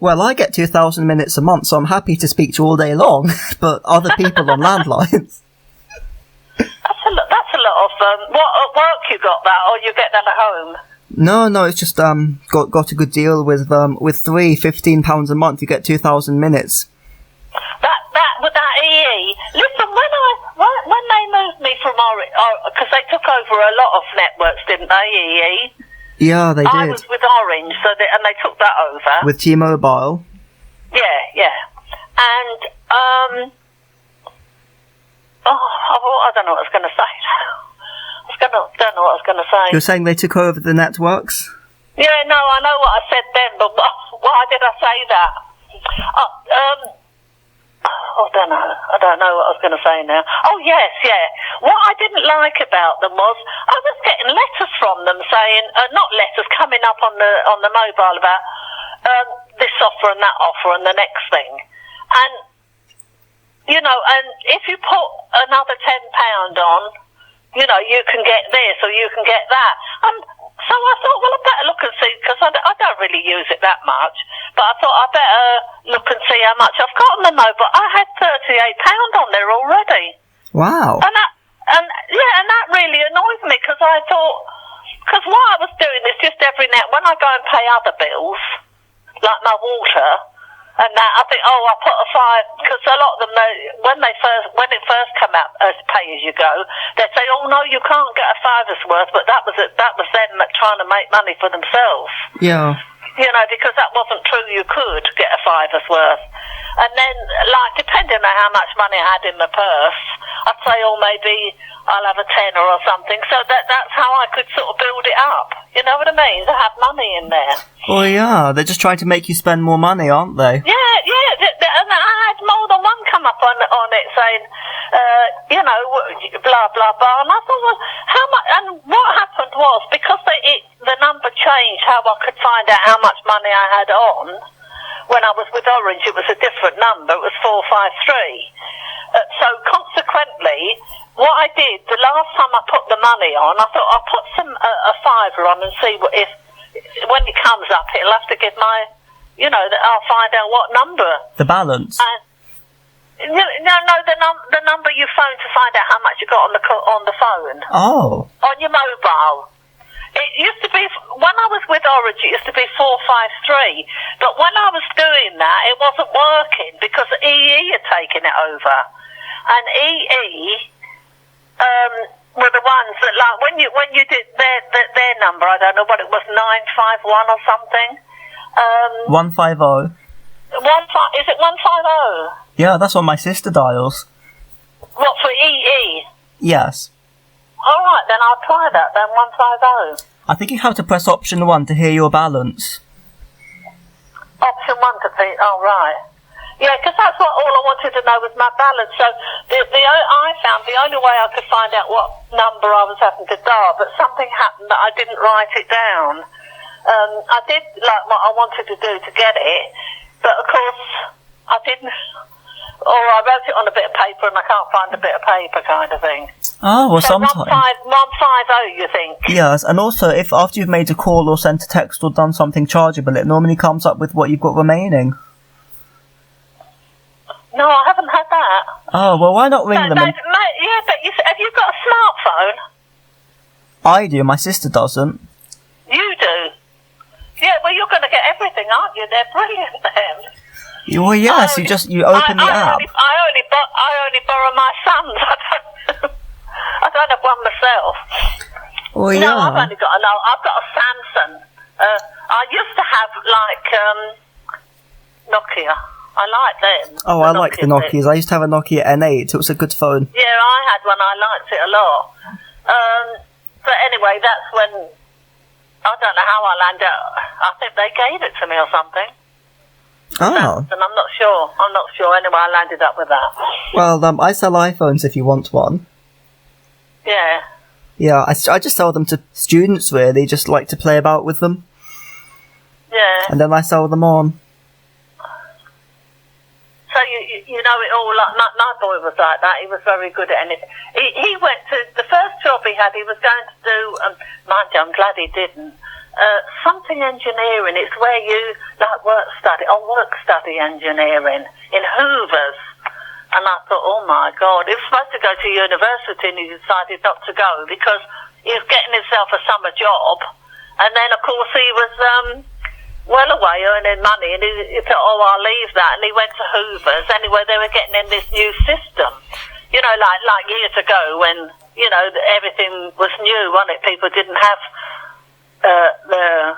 Well, I get 2,000 minutes a month, so I'm happy to speak to you all day long, but other people on landlines... That's a lot of, what, at work you got that, or you get that at home? No, it's just, got a good deal with three, £15 a month, you get 2,000 minutes. With that EE, listen, when they moved me from Orange, because they took over a lot of networks, didn't they, EE? Yeah, they did. I was with Orange, and they took that over. With T-Mobile? Yeah. And, I don't know what I was going to say. Don't know what I was going to say. You're saying they took over the networks? Yeah, no, I know what I said then, but why did I say that? I don't know what I was going to say now. Oh, yes, yeah. What I didn't like about them was I was getting letters from them saying, not letters, coming up on the mobile about this offer and that offer and the next thing. And, and if you put another £10 on, you can get this or you can get that. And so I thought, well, I better look and see, because I don't really use it that much. But I thought I better look and see how much I've got on the mobile. I had £38 on there already. Wow. And that really annoyed me, because I thought, because what I was doing is just every now, when I go and pay other bills, like my water, and that, I think, I'll put a £5, because a lot of them, when it first come out as pay as you go, they'd say, oh no, you can't get a £5's worth, but that was them trying to make money for themselves. Yeah. Because that wasn't true, you could get a £5's worth. And then, depending on how much money I had in my purse, I'd say, maybe I'll have a tenner or something. So that's how I could sort of build it up. You know what I mean? To have money in there. Oh yeah, they're just trying to make you spend more money, aren't they? Yeah. And I had more than one come up on it saying, blah, blah, blah. And I thought, well, how much? And what happened was, because the number changed, how I could find out how much money I had on. When I was with Orange, it was a different number. It was 453. So consequently, what I did, the last time I put the money on, I thought I'll put a £5 on and see if when it comes up, it'll have to give my, I'll find out what number. The balance. No, the number you phone to find out how much you got on the phone. Oh. On your mobile. It used to be, when I was with Orange, it used to be 453. But when I was doing that, it wasn't working because EE had taken it over. And EE were the ones that, when you did their number, I don't know what it was, 951 or something. 150. Is it 150? Yeah, that's what my sister dials. What, for EE? Yes. All right, then I'll try that, then, 150. I think you have to press option 1 to hear your balance. Option 1 to pay, oh, right. Yeah, because that's all I wanted to know was my balance. So I found the only way I could find out what number I was having to dial, but something happened that I didn't write it down. I did like what I wanted to do to get it, but of course I didn't, or I wrote it on a bit of paper and I can't find a bit of paper kind of thing. Oh, well, so sometimes. 150, you think? Yes, and also if after you've made a call or sent a text or done something chargeable, it normally comes up with what you've got remaining. No, I haven't had that. Oh, well, why not ring them? Yeah, but have you got a smartphone? I do, my sister doesn't. You do? Yeah, well, you're going to get everything, aren't you? They're brilliant, then. Well, yes, you open the app. I only borrow my son's. I don't have one myself. Well, yeah. No, I've got a Samsung. I used to have, Nokia. I like them. Oh, I like the Nokias. I used to have a Nokia N8. It was a good phone. Yeah, I had one. I liked it a lot. But anyway, that's when... I don't know how I landed. I think they gave it to me or something. Oh. And I'm not sure. Anyway, I landed up with that. Well, I sell iPhones if you want one. Yeah. Yeah, I just sell them to students, really, just like to play about with them. Yeah. And then I sell them on. So you know it all. Like my boy was like that. He was very good at anything. He went to the first job he had. He was going to do. Mind you, I'm glad he didn't. Something engineering. It's where you like work study engineering in Hoover's. And I thought, oh my God, he was supposed to go to university and he decided not to go because he was getting himself a summer job. And then, of course, he was well away earning money and he thought, oh, I'll leave that. And he went to Hoover's. Anyway, they were getting in this new system, you know, like years ago when, you know, everything was new, wasn't it? People didn't have the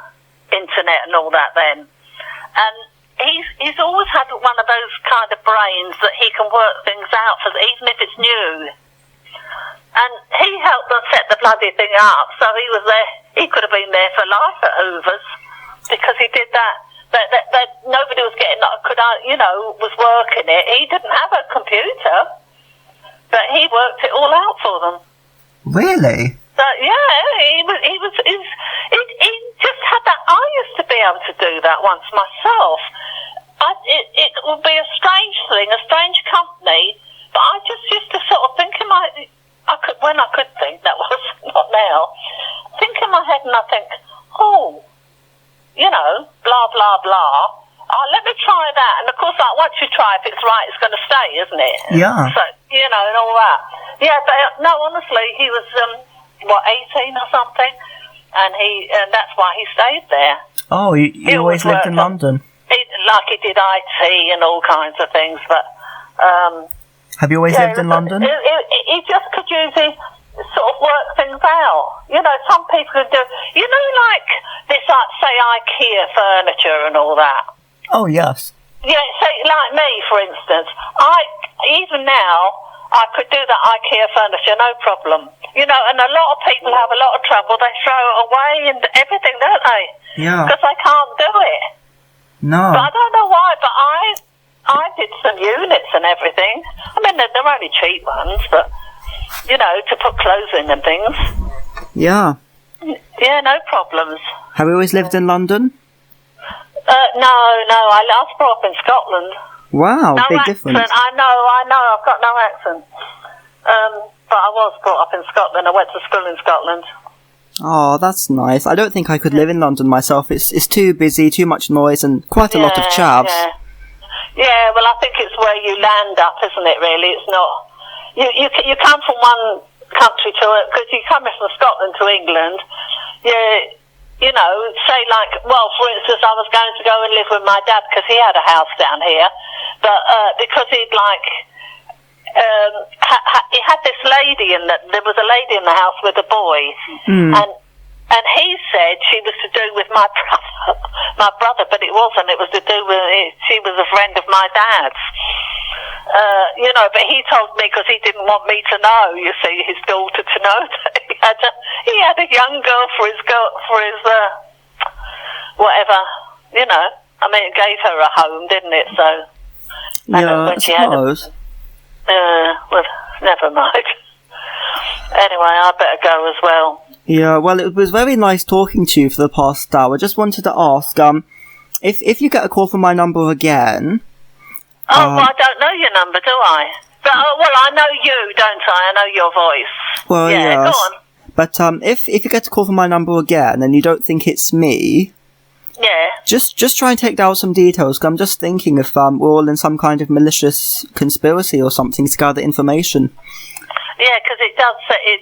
internet and all that then. And he's always had one of those kind of brains that he can work things out for, even if it's new. And he helped them set the bloody thing up, so he was there. He could have been there for life at Hoover's because he did that. That nobody was getting, was working it. He didn't have a computer, but he worked it all out for them. Really? So yeah, he just had that. I used to be able to do that once myself. It would be a strange thing, a strange company, but I just used to sort of think in my, when I could think, that was not now, think in my head and I think, oh, you know, blah, blah, blah, let me try that. And of course, like, once you try, if it's right, it's going to stay, isn't it? Yeah. So, you know, and all that. Yeah, but no, honestly, he was, 18 or something, and that's why he stayed there. Oh, he always lived in London? He did IT and all kinds of things, but... Have you always lived in London? He just could use his sort of work things out. You know, some people could do... You know, like this, say, IKEA furniture and all that? Oh, yes. Yeah, say, like me, for instance. Even now, I could do that IKEA furniture, no problem. You know, and a lot of people have a lot of trouble. They throw it away and everything, don't they? Yeah. Because they can't do it. No. But I don't know why, but I did some units and everything. I mean, they're only cheap ones, but, you know, to put clothes in and things. Yeah. Yeah, no problems. Have you always lived in London? No, I was brought up in Scotland. Wow, no big accent. difference. I know, I've got no accent. But I was brought up in Scotland. I went to school in Scotland. Oh, that's nice. I don't think I could live in London myself. It's too busy, too much noise, and quite a lot of chavs. Yeah, well, I think it's where you land up, isn't it, really? It's not... You come from one country to it, because you come from Scotland to England, you know, say like, well, for instance, I was going to go and live with my dad, because he had a house down here, but because he'd like... he had this lady there was a lady in the house with a boy, and he said she was to do with my brother, but it wasn't. It was to do with she was a friend of my dad's. You know, but he told me because he didn't want me to know. You see, his daughter to know that he had a young girl for his whatever. You know, I mean, it gave her a home, didn't it? So yeah, I suppose. Well, never mind. Anyway, I better go as well. Yeah, well, it was very nice talking to you for the past hour. Just wanted to ask, if you get a call from my number again... well, I don't know your number, do I? But, well, I know you, don't I? I know your voice. Well, yeah, yes. Go on. But, if you get a call from my number again and you don't think it's me... Yeah. Just try and take down some details, 'cause I'm just thinking if we're all in some kind of malicious conspiracy or something to gather information. Yeah, because it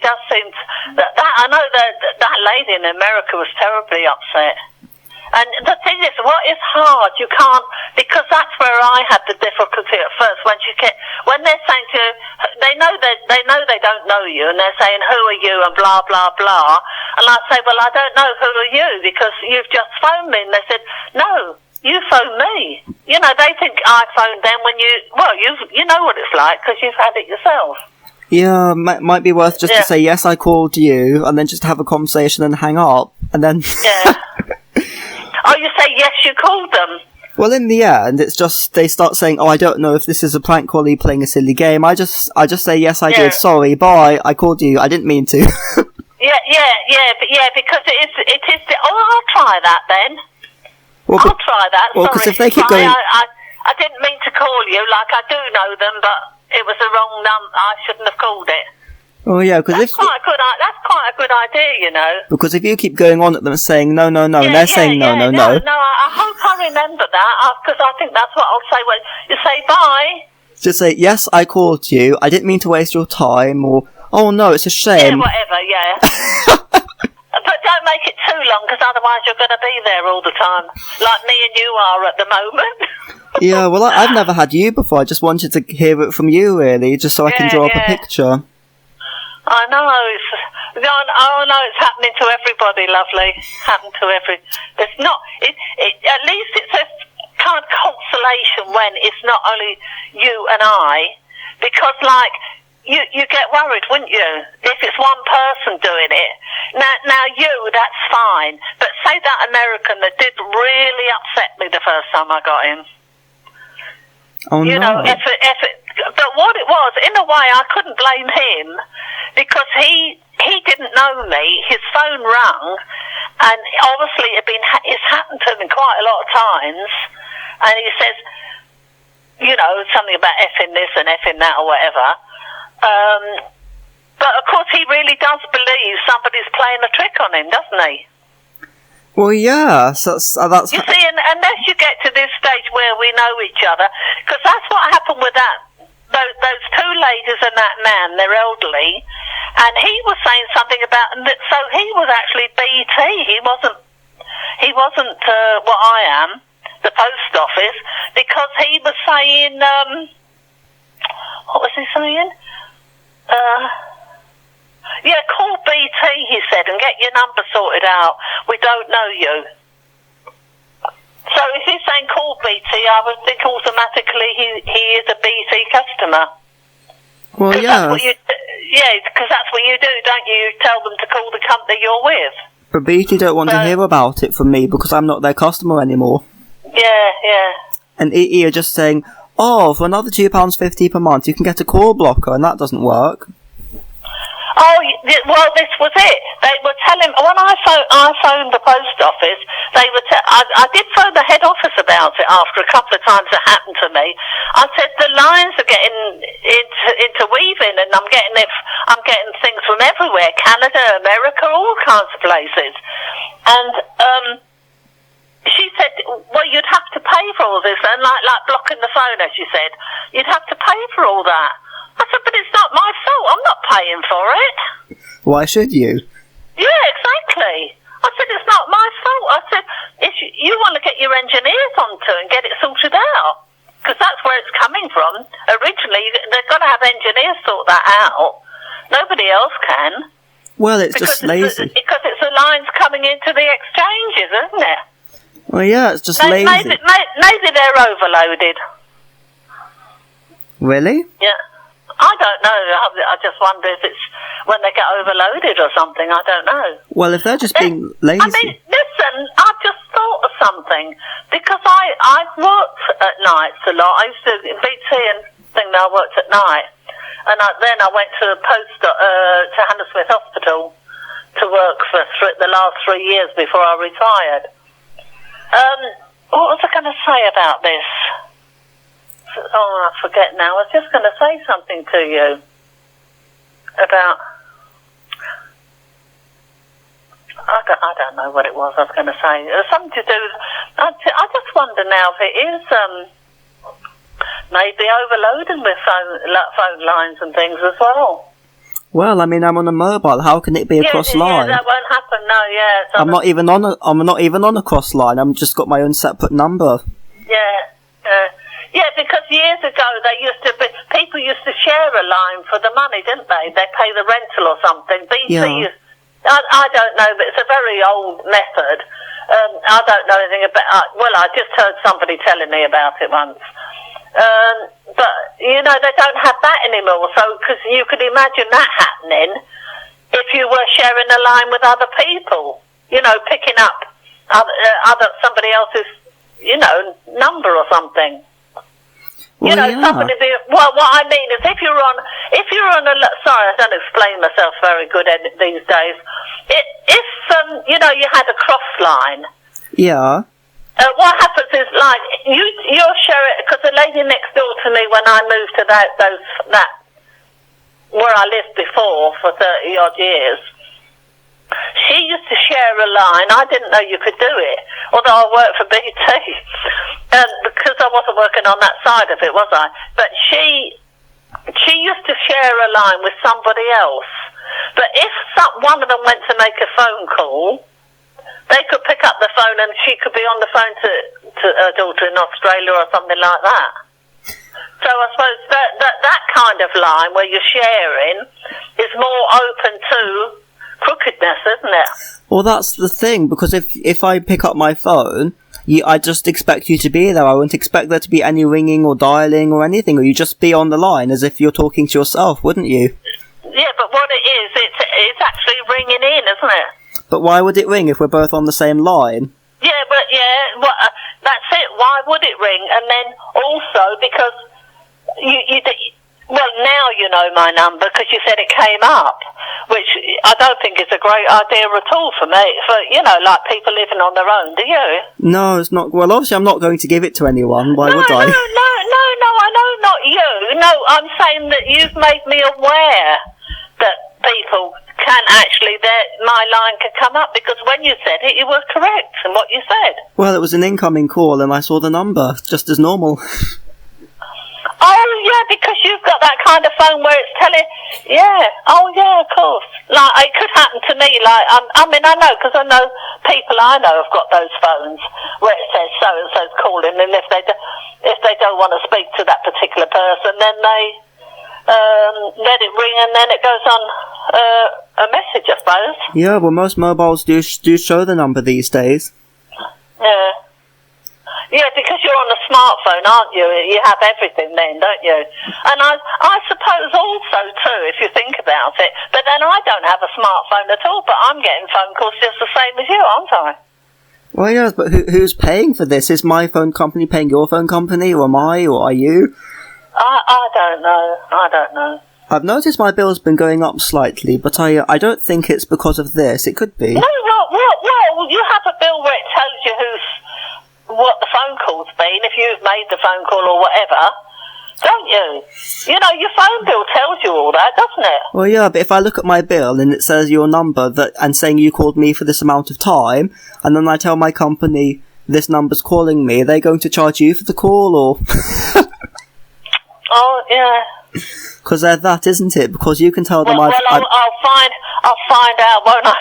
does seem that I know that lady in America was terribly upset. And the thing is, what is hard, you can't, because that's where I had the difficulty at first, when they're saying to you, they know they don't know you, and they're saying, who are you, and blah, blah, blah, and I say, well, I don't know, who are you, because you've just phoned me, and they said, no, you phoned me. You know, they think I phoned them when you know what it's like, because you've had it yourself. Yeah, might be worth just to say, yes, I called you, and then just have a conversation and hang up, and then... Yeah. Oh, you say, yes, you called them? Well, in the end, it's just they start saying, "Oh, I don't know if this is a prank call or you playing a silly game." I just say, "Yes, I did. Sorry, bye. I called you. I didn't mean to." Because it is. I'll try that then. Well, I'll try that. Well, because if they keep going, I didn't mean to call you. Like I do know them, but it was the wrong number. I shouldn't have called it. Oh yeah, because that's quite a good idea, you know. Because if you keep going on at them saying no, and they're saying no. No, I hope I remember that, because I think that's what I'll say when you say bye. Just say, yes, I called you. I didn't mean to waste your time, or oh no, it's a shame. Yeah, whatever. Yeah. But don't make it too long, because otherwise you're going to be there all the time, like me and you are at the moment. Yeah, well, I've never had you before. I just wanted to hear it from you, really, just so I can draw up a picture. I know. It's happening to everybody, lovely. Happened to It's not. At least it's a kind of consolation when it's not only you and I, because like you get worried, wouldn't you? If it's one person doing it. Now that's fine. But say that American that did really upset me the first time I got him. Oh no. You know, but what it was, in a way, I couldn't blame him because he didn't know me. His phone rang, and obviously it's happened to him quite a lot of times. And he says, you know, something about effing this and effing that or whatever. But of course, he really does believe somebody's playing a trick on him, doesn't he? Well, yeah, so that's... You see, unless you get to this stage where we know each other, because that's what happened with those two ladies and that man, they're elderly, and he was saying something about... So he was actually BT, he wasn't what I am, the post office, because he was saying... what was he saying? Yeah, call BT, he said, and get your number sorted out. We don't know you. So if he's saying call BT, I would think automatically he is a BT customer. Well, yeah. Because that's what you do, don't you? You tell them to call the company you're with. But BT don't want to hear about it from me because I'm not their customer anymore. Yeah. And EE are just saying, oh, for another £2.50 per month, you can get a call blocker, and that doesn't work. Oh, well, this was it. They were telling, when I phoned the post office, they were I did phone the head office about it after a couple of times it happened to me. I said, the lines are getting interweaving, and I'm getting things from everywhere, Canada, America, all kinds of places. And she said, well, you'd have to pay for all this, and like blocking the phone, as you said, you'd have to pay for all that. I said, but it's not my fault. I'm not paying for it. Why should you? Yeah, exactly. I said, it's not my fault. I said, if you want to get your engineers onto it and get it sorted out, because that's where it's coming from. Originally, they're going to have engineers sort that out. Nobody else can. Well, it's just lazy. Because it's the lines coming into the exchanges, isn't it? Well, yeah, it's just lazy. Maybe they're overloaded. Really? Yeah. I don't know. I just wonder if it's when they get overloaded or something. I don't know. Well, if they're just being lazy... I mean, listen, I've just thought of something. Because I've worked at nights a lot. I used to, in BT and thing, I worked at night. And then I went to to Hammersmith Hospital to work for the last 3 years before I retired. What was I going to say about this? Oh, I forget now. I was just going to say something to you about... I don't know what it was I was going to say. It was something to do with... I just wonder now if it is maybe overloading with phone lines and things as well. Well, I mean, I'm on a mobile. How can it be a cross line? Yeah, that won't happen. No, yeah. I'm not even on a cross line. I'm just got my own separate number. Yeah, because years ago people used to share a line for the money, didn't they? They pay the rental or something. BT, yeah. I don't know, but it's a very old method. I don't know anything about. Well, I just heard somebody telling me about it once. But you know, they don't have that anymore. So, because you could imagine that happening if you were sharing a line with other people. You know, picking up somebody else's number or something. Well, somebody. Well, what I mean is, if you're on a. Sorry, I don't explain myself very good these days. If you had a cross line. Yeah. What happens is, like, you're sharing, because the lady next door to me, when I moved to that where I lived before for 30 odd years, she used to share a line. I didn't know you could do it, although I worked for BT, because I wasn't working on that side of it, was I? But she used to share a line with somebody else. But if one of them went to make a phone call, they could pick up the phone and she could be on the phone to her daughter in Australia or something like that. So I suppose that kind of line where you're sharing is more open to crookedness, isn't it? Well, that's the thing, because if I pick up my phone, I just expect you to be there. I wouldn't expect there to be any ringing or dialing or anything, or you just be on the line as if you're talking to yourself, wouldn't you? Yeah, but what it is, it's actually ringing in, isn't it? But why would it ring if we're both on the same line? That's it. Why would it ring? And then also because now you know my number because you said it came up, which I don't think is a great idea at all for me. For like people living on their own. Do you? No, it's not. Well, obviously, I'm not going to give it to anyone. Why would I? No. I know not you. No, I'm saying that you've made me aware that people can actually, my line can come up, because when you said it, you were correct in what you said. Well, it was an incoming call and I saw the number, just as normal. Oh, yeah, because you've got that kind of phone where it's telling, of course. Like, it could happen to me, like, I know, because I know people I know have got those phones where it says so-and-so's calling, and if they don't want to speak to that particular person, then they let it ring and then it goes on a message, I suppose. Yeah, well, most mobiles do show the number these days. Yeah. Yeah, because you're on a smartphone, aren't you? You have everything then, don't you? And I suppose also, too, if you think about it, but then I don't have a smartphone at all, but I'm getting phone calls just the same as you, aren't I? Well, yes, but who's paying for this? Is my phone company paying your phone company, or am I, or are you? I don't know. I've noticed my bill's been going up slightly, but I don't think it's because of this. It could be. No, well, you have a bill where it tells you what the phone call's been, if you've made the phone call or whatever, don't you? Your phone bill tells you all that, doesn't it? Well, yeah, but if I look at my bill and it says your number and saying you called me for this amount of time, and then I tell my company this number's calling me, are they going to charge you for the call, or...? Oh, yeah. Because they're that, isn't it? Because you can tell them I'll find out, won't I?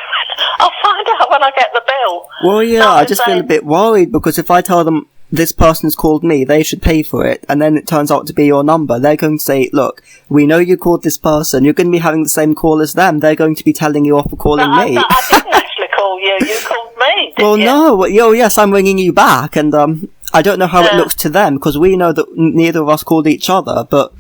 I'll find out when I get the bill. Well, yeah, I just feel a bit worried, because if I tell them this person's called me, they should pay for it, and then it turns out to be your number, they're going to say, look, we know you called this person, you're going to be having the same call as them, they're going to be telling you off for calling me. I didn't actually call you called me, didn't you? No, yes, I'm ringing you back, and I don't know how it looks to them, because we know that neither of us called each other, but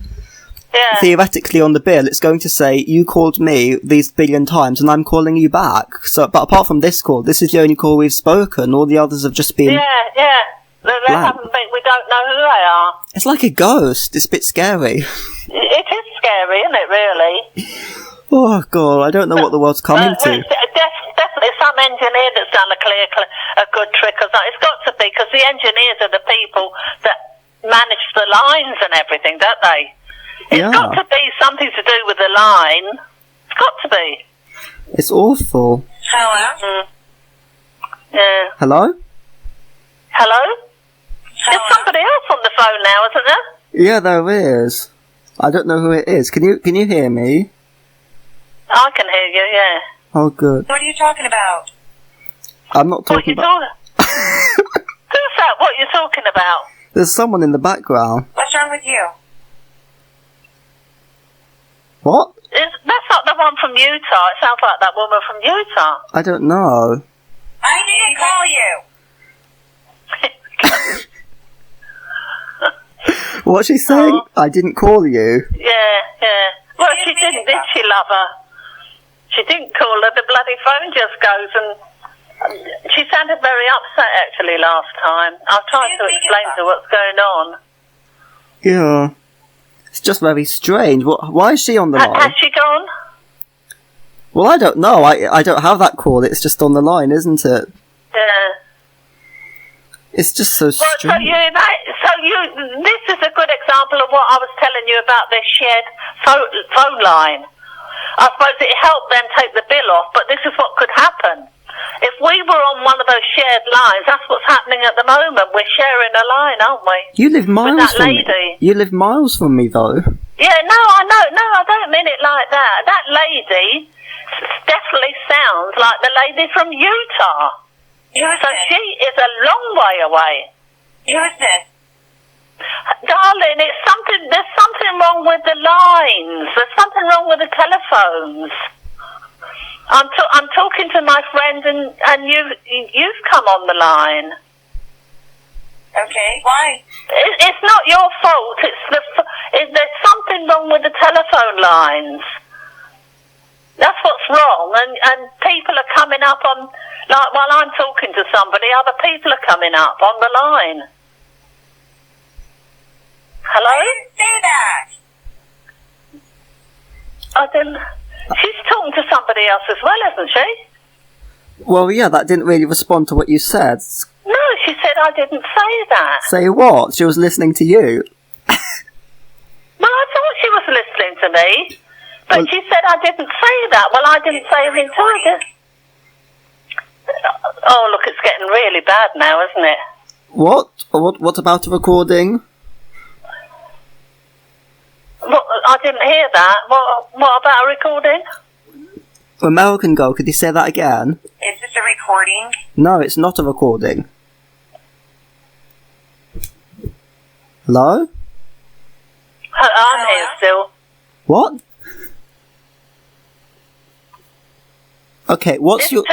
theoretically on the bill it's going to say, you called me these billion times and I'm calling you back. So, but apart from this call, this is the only call we've spoken, all the others have just been... Yeah. They haven't been, we don't know who they are. It's like a ghost, it's a bit scary. It is scary, isn't it, really? Oh, God, I don't know what the world's coming to. Definitely some engineer that's done a good trick or something. It's got to be, because the engineers are the people that manage the lines and everything, don't they? It's got to be something to do with the line. It's got to be. It's awful. Hello? Yeah. Hello? Hello? There's somebody else on the phone now, isn't there? Yeah, there is. I don't know who it is. Can you hear me? I can hear you, yeah. Oh, good. What are you talking about? I'm not talking about... Who's that? What are you talking about? There's someone in the background. What's wrong with you? What? That's not the one from Utah. It sounds like that woman from Utah. I don't know. I didn't call you. What's she saying? Oh. I didn't call you. Yeah. Well, she didn't, did she, lover? She didn't call her. The bloody phone just goes and She sounded very upset, actually, last time. I've tried to explain to her what's going on. Yeah. It's just very strange. Why is she on the line? Has she gone? Well, I don't know. I don't have that call. It's just on the line, isn't it? Yeah. It's just so strange. This is a good example of what I was telling you about this shared phone line. I suppose it helped them take the bill off, but this is what could happen. If we were on one of those shared lines, that's what's happening at the moment. We're sharing a line, aren't we? You live miles from me. You live miles from me, though. Yeah, no, I know. No, I don't mean it like that. That lady definitely sounds like the lady from Utah. So she is a long way away. Who is this? Darling, there's something wrong with the lines. There's something wrong with the telephones. I'm talking to my friend and you've come on the line. Okay, why? It's not your fault. There's something wrong with the telephone lines. That's what's wrong, and people are coming up on, like, while I'm talking to somebody, other people are coming up on the line. Hello? I didn't say that. She's talking to somebody else as well, isn't she? Well, yeah, that didn't really respond to what you said. No, she said I didn't say that. Say what? She was listening to you. Well, I thought she was listening to me. But she said I didn't say that. Well, I didn't say anything to her. Oh, look, it's getting really bad now, isn't it? What? What about a recording? Well, I didn't hear that. What about a recording? American girl, could you say that again? Is this a recording? No, it's not a recording. Hello? I'm here still. What? Okay, what's your...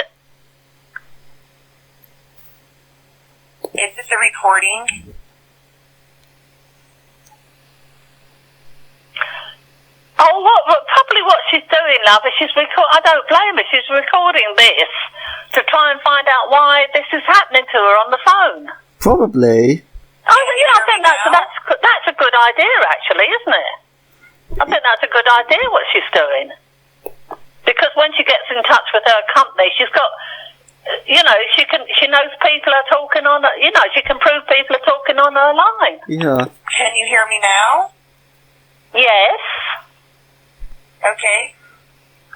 Is this a recording? Probably what she's doing, love, is I don't blame her. She's recording this to try and find out why this is happening to her on the phone. Probably. Oh, yeah, I think that's a good idea, actually, isn't it? I think that's a good idea what she's doing. Because when she gets in touch with her company, she's got, she knows people are talking on, she can prove people are talking on her line. Yeah. Can you hear me now? Yes. Okay.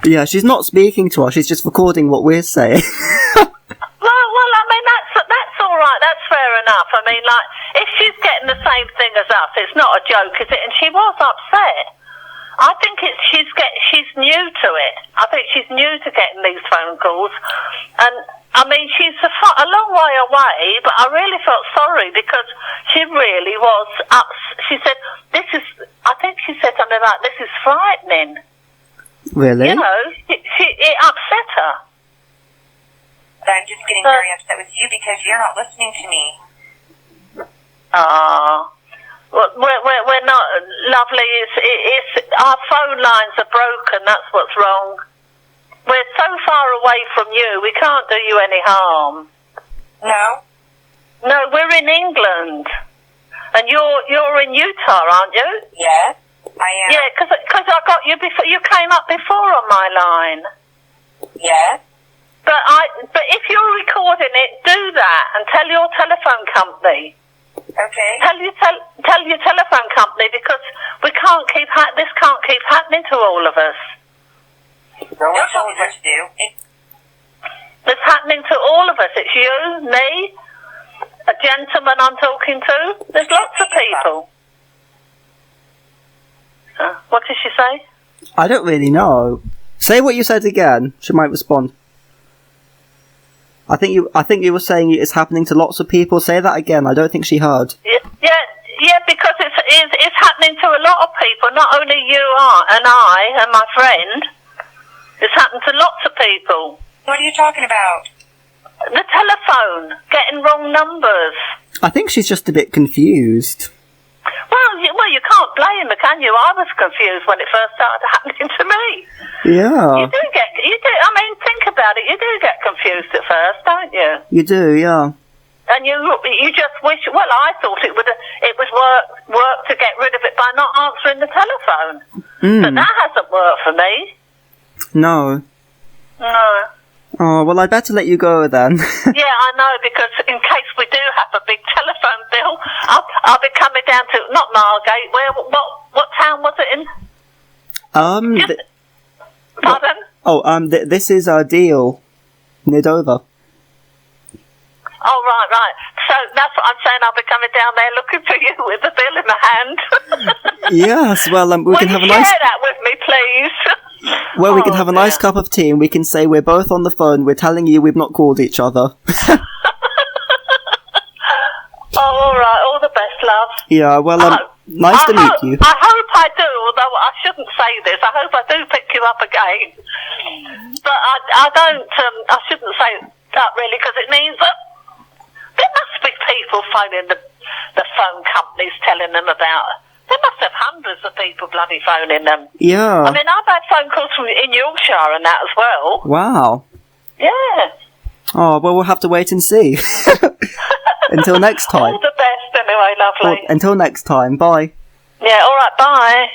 Yeah, she's not speaking to us, she's just recording what we're saying. Well, I mean, that's all right, that's fair enough. I mean, like, if she's getting the same thing as us, it's not a joke, is it? And she was upset. I think she's new to it. I think she's new to getting these phone calls. And, I mean, she's a long way away, but I really felt sorry because she really was she said, I think she said something about, this is frightening. Really? It upset her. I'm just getting very upset with you because you're not listening to me. Well, we're not, lovely. It's our phone lines are broken. That's what's wrong. We're so far away from you. We can't do you any harm. No. No, we're in England, and you're in Utah, aren't you? Yes, I am. Yeah, because I got you before. You came up before on my line. Yes. But if you're recording it, do that and tell your telephone company. Okay. Tell your telephone company because this can't keep happening to all of us. They'll tell me what to do. It's happening to all of us. It's you, me, a gentleman I'm talking to. There's lots of people. What did she say? I don't really know. Say what you said again. She might respond. I think you were saying it's happening to lots of people. Say that again. I don't think she heard. Yeah, because it's happening to a lot of people. Not only you and I and my friend. It's happened to lots of people. What are you talking about? The telephone, getting wrong numbers. I think she's just a bit confused. Well, you can't blame her, can you? I was confused when it first started happening to me. Yeah. You do. I mean, think about it, you do get confused at first, don't you? You do, yeah. And you just wish. Well, I thought it was work to get rid of it by not answering the telephone. But that hasn't worked for me. No. No. Oh, well, I'd better let you go then. Yeah, I know, because in case we do have a big telephone bill, I'll be coming down to, not Margate, what town was it in? Pardon? This is our deal. Near Dover. Oh, right. So that's what I'm saying, I'll be coming down there looking for you with the bill in my hand. Yes, well, we can have a nice... share that with me, please? Well, we can have a nice cup of tea and we can say we're both on the phone, we're telling you we've not called each other. Oh, all right, all the best, love. Yeah, well, nice to meet you. I hope I do, although I shouldn't say this. I hope I do pick you up again. But I don't, I shouldn't say that really, because it means that there must be people phoning the phone companies telling them about it. There must have hundreds of people bloody phoning them. Yeah. I mean, I've had phone calls from in Yorkshire and that as well. Wow. Yeah. Oh, well, we'll have to wait and see. Until next time. All the best anyway, lovely. Until next time, bye. Yeah, all right, bye.